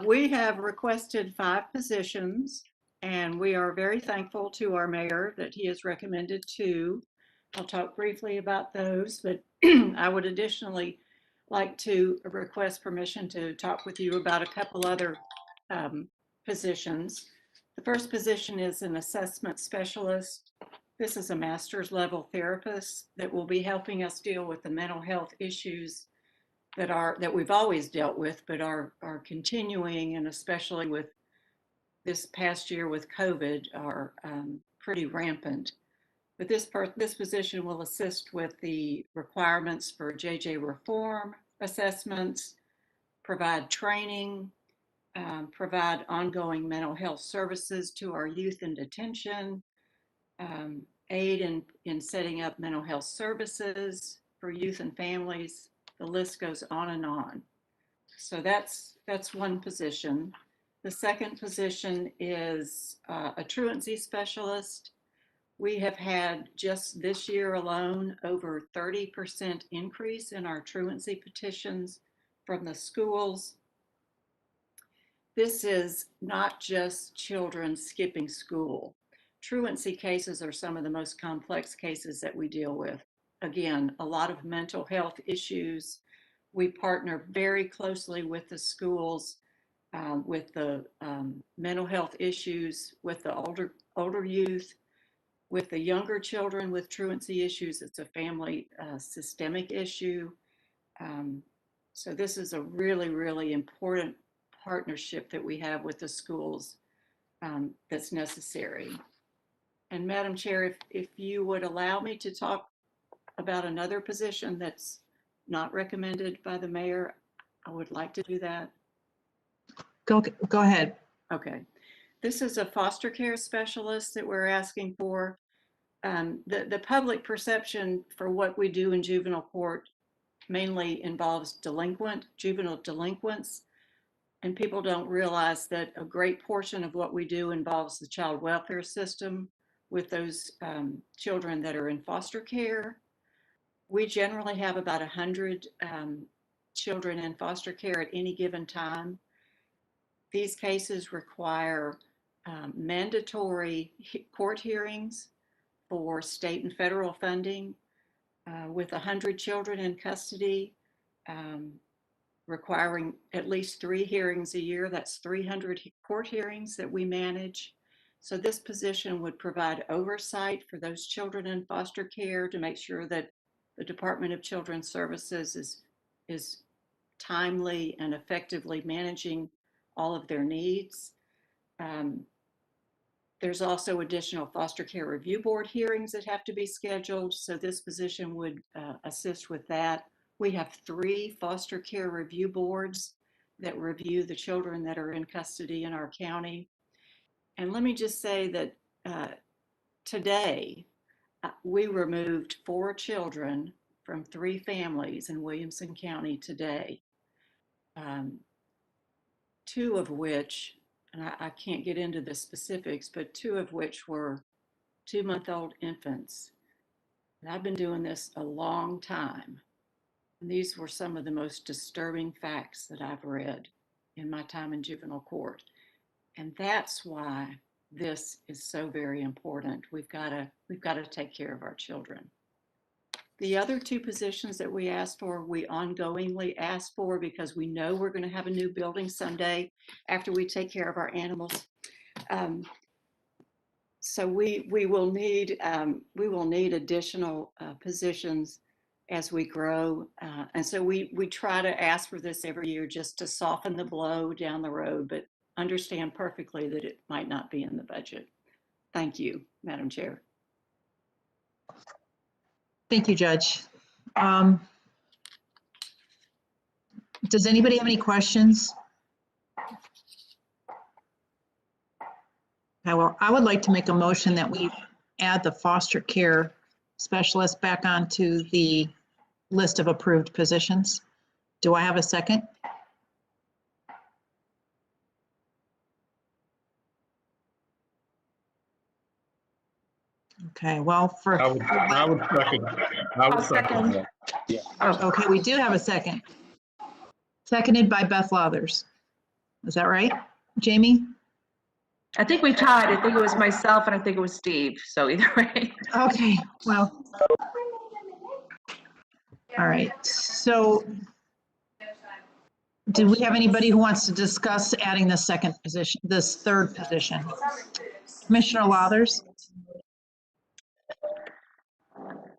We have requested 5 positions, and we are very thankful to our mayor that he has recommended 2. I'll talk briefly about those, but I would additionally like to request permission to talk with you about a couple other positions. The first position is an assessment specialist. This is a master's level therapist that will be helping us deal with the mental health issues that we've always dealt with, but are continuing, and especially with this past year with COVID, are pretty rampant. But this position will assist with the requirements for JJ reform assessments, provide training, provide ongoing mental health services to our youth in detention, aid in setting up mental health services for youth and families. The list goes on and on. So that's one position. The second position is a truancy specialist. We have had just this year alone over 30% increase in our truancy petitions from the schools. This is not just children skipping school. Truancy cases are some of the most complex cases that we deal with. Again, a lot of mental health issues. We partner very closely with the schools, with the mental health issues, with the older youth, with the younger children with truancy issues. It's a family systemic issue. So this is a really, really important partnership that we have with the schools that's necessary. And Madam Chair, if you would allow me to talk about another position that's not recommended by the mayor, I would like to do that. Go ahead. Okay. This is a foster care specialist that we're asking for. The public perception for what we do in juvenile court mainly involves juvenile delinquents, and people don't realize that a great portion of what we do involves the child welfare system with those children that are in foster care. We generally have about 100 children in foster care at any given time. These cases require mandatory court hearings for state and federal funding with 100 children in custody, requiring at least 3 hearings a year. That's 300 court hearings that we manage. So this position would provide oversight for those children in foster care to make sure that the Department of Children's Services is timely and effectively managing all of their needs. There's also additional foster care review board hearings that have to be scheduled, so this position would assist with that. We have 3 foster care review boards that review the children that are in custody in our county. And let me just say that today we removed 4 children from 3 families in Williamson County today. 2 of which, and I can't get into the specifics, but 2 of which were 2-month-old infants. And I've been doing this a long time. And these were some of the most disturbing facts that I've read in my time in juvenile court. And that's why this is so very important. We've got to take care of our children. The other 2 positions that we asked for, we ongoingly ask for because we know we're going to have a new building someday after we take care of our animals. So we will need additional positions as we grow, and so we try to ask for this every year just to soften the blow down the road, but understand perfectly that it might not be in the budget. Thank you, Madam Chair. Thank you, Judge. Does anybody have any questions? I would like to make a motion that we add the foster care specialist back onto the list of approved positions. Do I have a second? Okay, well, for I would second. I would second that. Yeah. Okay, we do have a second. Seconded by Beth Lathers. Is that right, Jamie? I think we tied. I think it was myself and I think it was Steve. So either way. Okay, well. All right, so do we have anybody who wants to discuss adding this second position, this third position? Commissioner Lathers?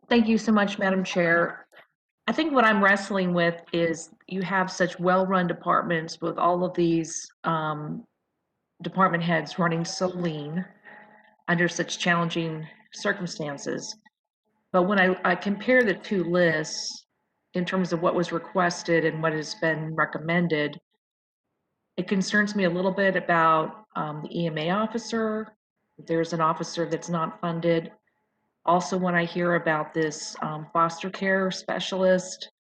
Thank you so much, Madam Chair. I think what I'm wrestling with is you have such well-run departments with all of these department heads running so lean under such challenging circumstances. But when I compare the 2 lists in terms of what was requested and what has been recommended, it concerns me a little bit about the EMA officer. There's an officer that's not funded. Also, when I hear about this foster care specialist,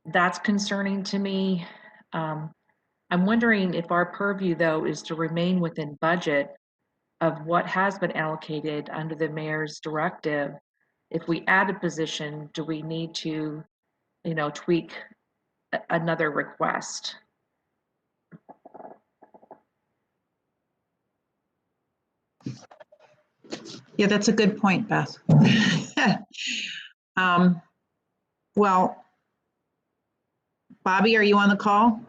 that's concerning to me. I'm wondering if our purview, though, is to remain within budget of what has been allocated under the mayor's directive. If we add a position, do we need to, tweak another request? Yeah, that's a good point, Beth. Well, Bobby, are you on the call?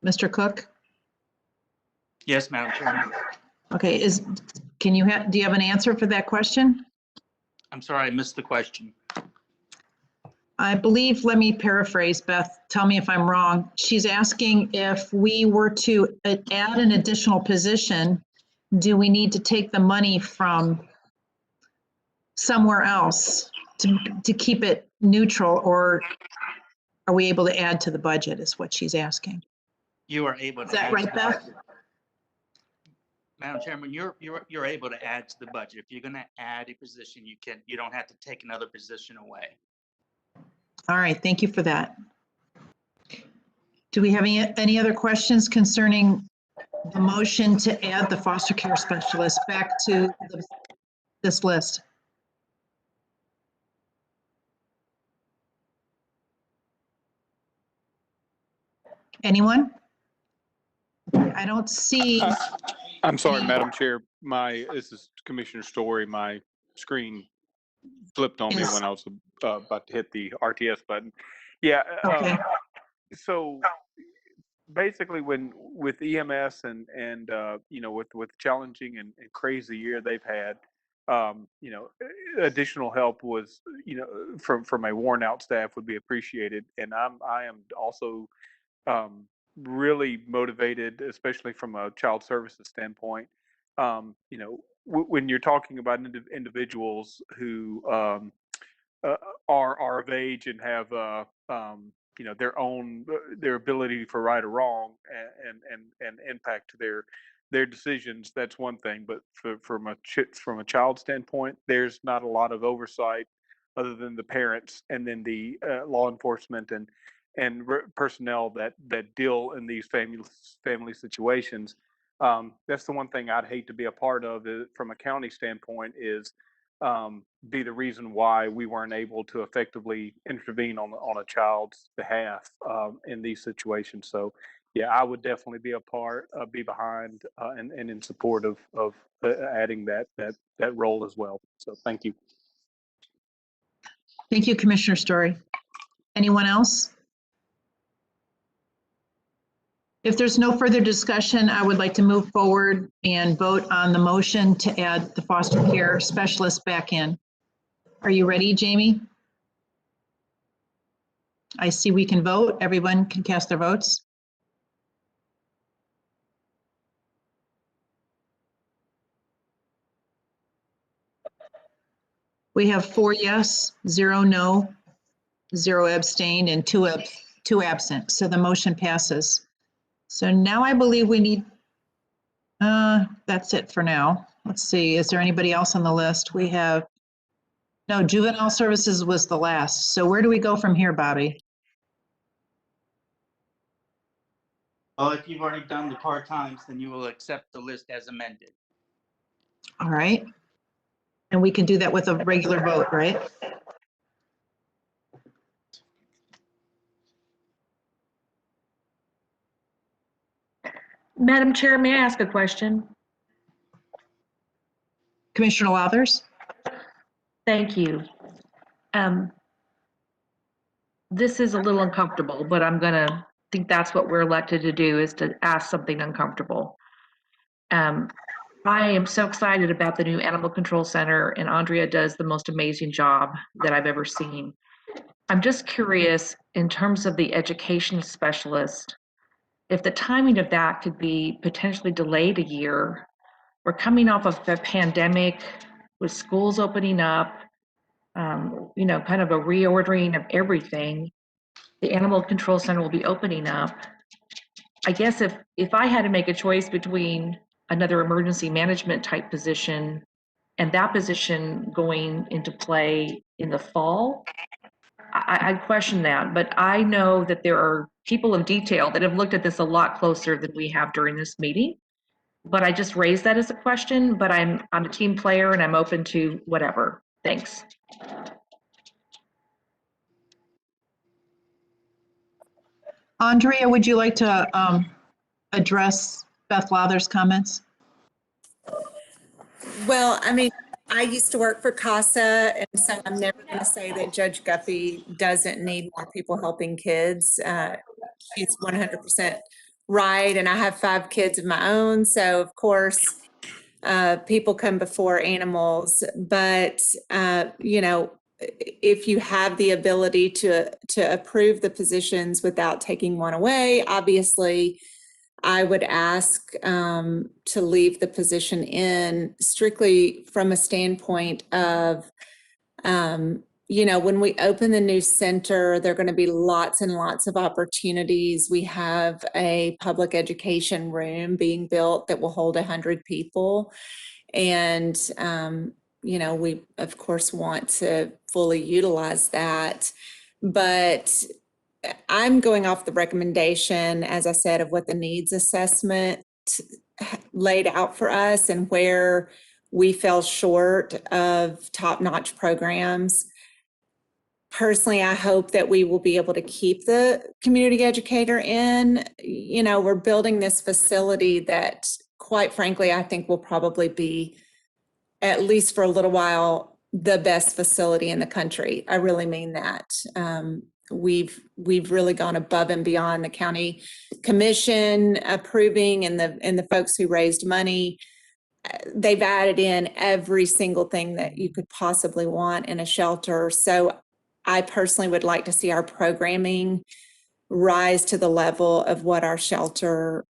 Mr. Cook? Yes, Madam Chairman. Okay, do you have an answer for that question? I'm sorry, I missed the question. I believe, let me paraphrase, Beth, tell me if I'm wrong. She's asking if we were to add an additional position, do we need to take the money from somewhere else to keep it neutral, or are we able to add to the budget is what she's asking. You are able to. Is that right, Beth? Madam Chairman, you're able to add to the budget. If you're going to add a position, you don't have to take another position away. All right, thank you for that. Do we have any other questions concerning the motion to add the foster care specialist back to this list? Anyone? I don't see. I'm sorry, Madam Chair. This is Commissioner Story. My screen flipped on me when I was about to hit the RTS button. Yeah. Okay. So basically, with EMS and with challenging and crazy year they've had, additional help was from a worn out staff would be appreciated. And I am also really motivated, especially from a child services standpoint. When you're talking about individuals who are of age and have their ability for right or wrong and impact to their decisions, that's one thing. But from a child standpoint, there's not a lot of oversight other than the parents and then the law enforcement and personnel that deal in these family situations. That's the one thing I'd hate to be a part of from a county standpoint is be the reason why we weren't able to effectively intervene on a child's behalf in these situations. So, yeah, I would definitely be behind, and in support of adding that role as well. So, thank you. Thank you, Commissioner Story. Anyone else? If there's no further discussion, I would like to move forward and vote on the motion to add the foster care specialist back in. Are you ready, Jamie? I see we can vote. Everyone can cast their votes. We have 4 yes, 0 no, 0 abstain, and 2 absent. So the motion passes. So now I believe we need, that's it for now. Let's see, is there anybody else on the list? We have, no, Juvenile Services was the last. So where do we go from here, Bobby? Well, if you've already done the part-times, then you will accept the list as amended. All right. And we can do that with a regular vote, right? Madam Chair, may I ask a question? Commissioner Lathers? Thank you. This is a little uncomfortable, but I'm gonna think that's what we're elected to do, is to ask something uncomfortable. I am so excited about the new Animal Control Center, and Andrea does the most amazing job that I've ever seen. I'm just curious, in terms of the education specialist, if the timing of that could be potentially delayed a year. We're coming off of the pandemic with schools opening up, kind of a reordering of everything. The Animal Control Center will be opening up. I guess if I had to make a choice between another emergency management type position and that position going into play in the fall, I question that. But I know that there are people of detail that have looked at this a lot closer than we have during this meeting. But I just raised that as a question, but I'm a team player and I'm open to whatever. Thanks. Andrea, would you like to address Beth Lathers' comments? Well, I mean, I used to work for CASA, and so I'm never going to say that Judge Guffey doesn't need more people helping kids. She's 100% right, and I have 5 kids of my own, so of course, people come before animals. But if you have the ability to approve the positions without taking one away, obviously, I would ask to leave the position in, strictly from a standpoint of, when we open the new center, there are going to be lots and lots of opportunities. We have a public education room being built that will hold 100 people. And, we, of course, want to fully utilize that. But I'm going off the recommendation, as I said, of what the needs assessment laid out for us and where we fell short of top-notch programs. Personally, I hope that we will be able to keep the community educator in. You know, we're building this facility that, quite frankly, I think will probably be, at least for a little while, the best facility in the country. I really mean that. We've really gone above and beyond the county commission approving and the folks who raised money. They've added in every single thing that you could possibly want in a shelter. So I personally would like to see our programming rise to the level of what our shelter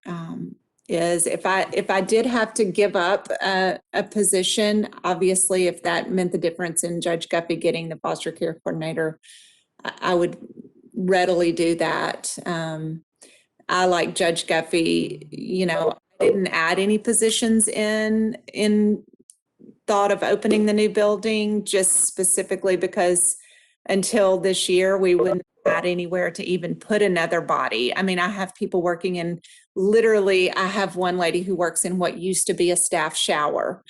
is. If I did have to give up a position, obviously, if that meant the difference in Judge Guffey getting the foster care coordinator, I would readily do that. I, like Judge Guffey, you know, didn't add any positions in thought of opening the new building, just specifically because until this year, we wouldn't add anywhere to even put another body. I mean, I have people working in, literally, I have one lady who works in what used to be a staff shower.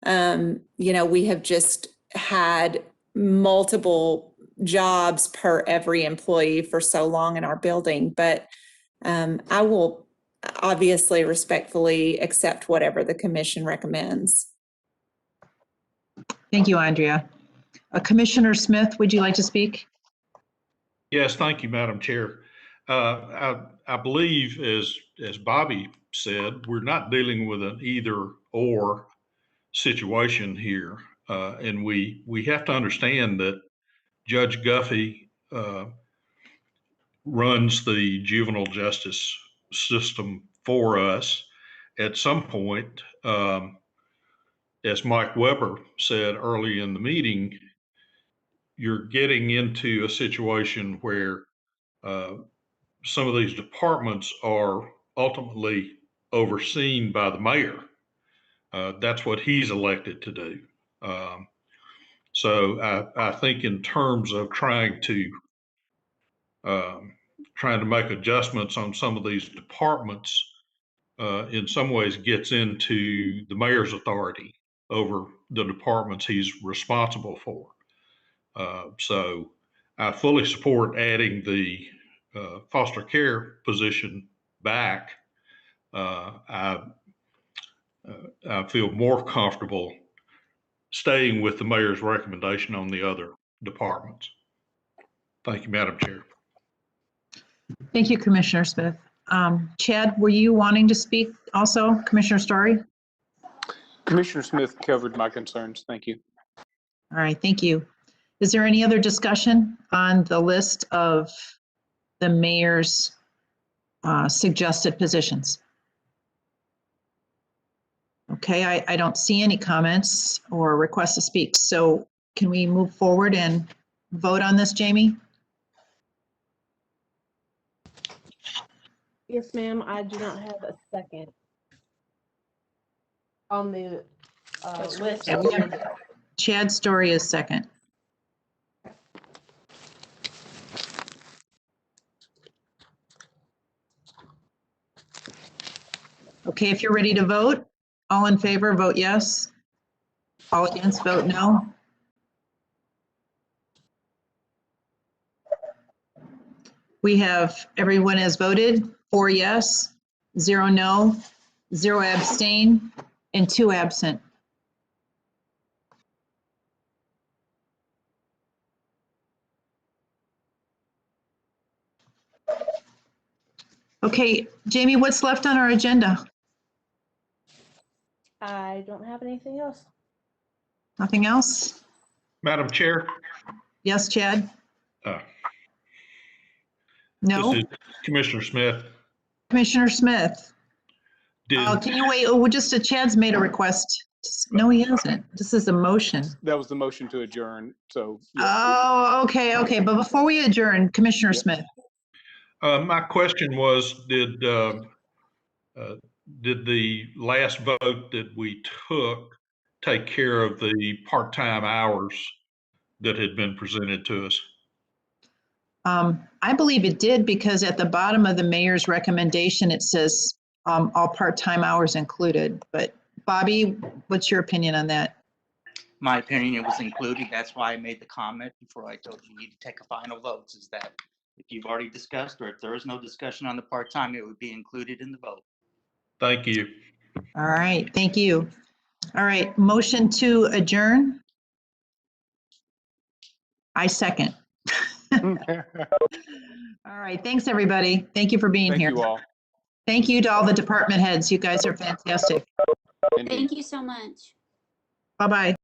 You know, we have just had multiple jobs per every employee for so long in our building, but I will obviously respectfully accept whatever the commission recommends. Thank you, Andrea. Commissioner Smith, would you like to speak? Yes, thank you, Madam Chair. I believe, as Bobby said, we're not dealing with an either or situation here. And we have to understand that Judge Guffey runs the juvenile justice system for us. At some point, as Mike Weber said early in the meeting, you're getting into a situation where some of these departments are ultimately overseen by the mayor. That's what he's elected to do. So I think in terms of trying to make adjustments on some of these departments, in some ways gets into the mayor's authority over the departments he's responsible for. So I fully support adding the foster care position back. I feel more comfortable staying with the mayor's recommendation on the other departments. Thank you, Madam Chair. Thank you, Commissioner Smith. Chad, were you wanting to speak also? Commissioner Story? Commissioner Smith covered my concerns. Thank you. All right, thank you. Is there any other discussion on the list of the mayor's suggested positions? Okay, I don't see any comments or requests to speak. So can we move forward and vote on this, Jamie? Yes, ma'am. I do not have a second on the list. Yeah, we have Chad Story is second. Okay, if you're ready to vote, all in favor, vote yes. All against, vote no. We have, everyone has voted, 4 yes, 0 no, 0 abstain, and 2 absent. Okay, Jamie, what's left on our agenda? I don't have anything else. Nothing else? Madam Chair? Yes, Chad? No? This is Commissioner Smith. Commissioner Smith? Can you wait? Oh, just Chad's made a request. No, he hasn't. This is a motion. That was the motion to adjourn. So. Yeah. Oh, okay. But before we adjourn, Commissioner Smith. My question was, did the last vote that we took take care of the part-time hours that had been presented to us? I believe it did, because at the bottom of the mayor's recommendation, it says all part-time hours included. But Bobby, what's your opinion on that? my opinion, it was included. That's why I made the comment before I told you need to take a final vote, is that if you've already discussed, or if there is no discussion on the part-time, it would be included in the vote. Thank you. All right, thank you. All right, motion to adjourn. I second. All right, thanks, everybody. Thank you for being Thank here. you all. Thank you to all the department heads. You guys are fantastic. Indeed. Thank you so much. Bye-bye.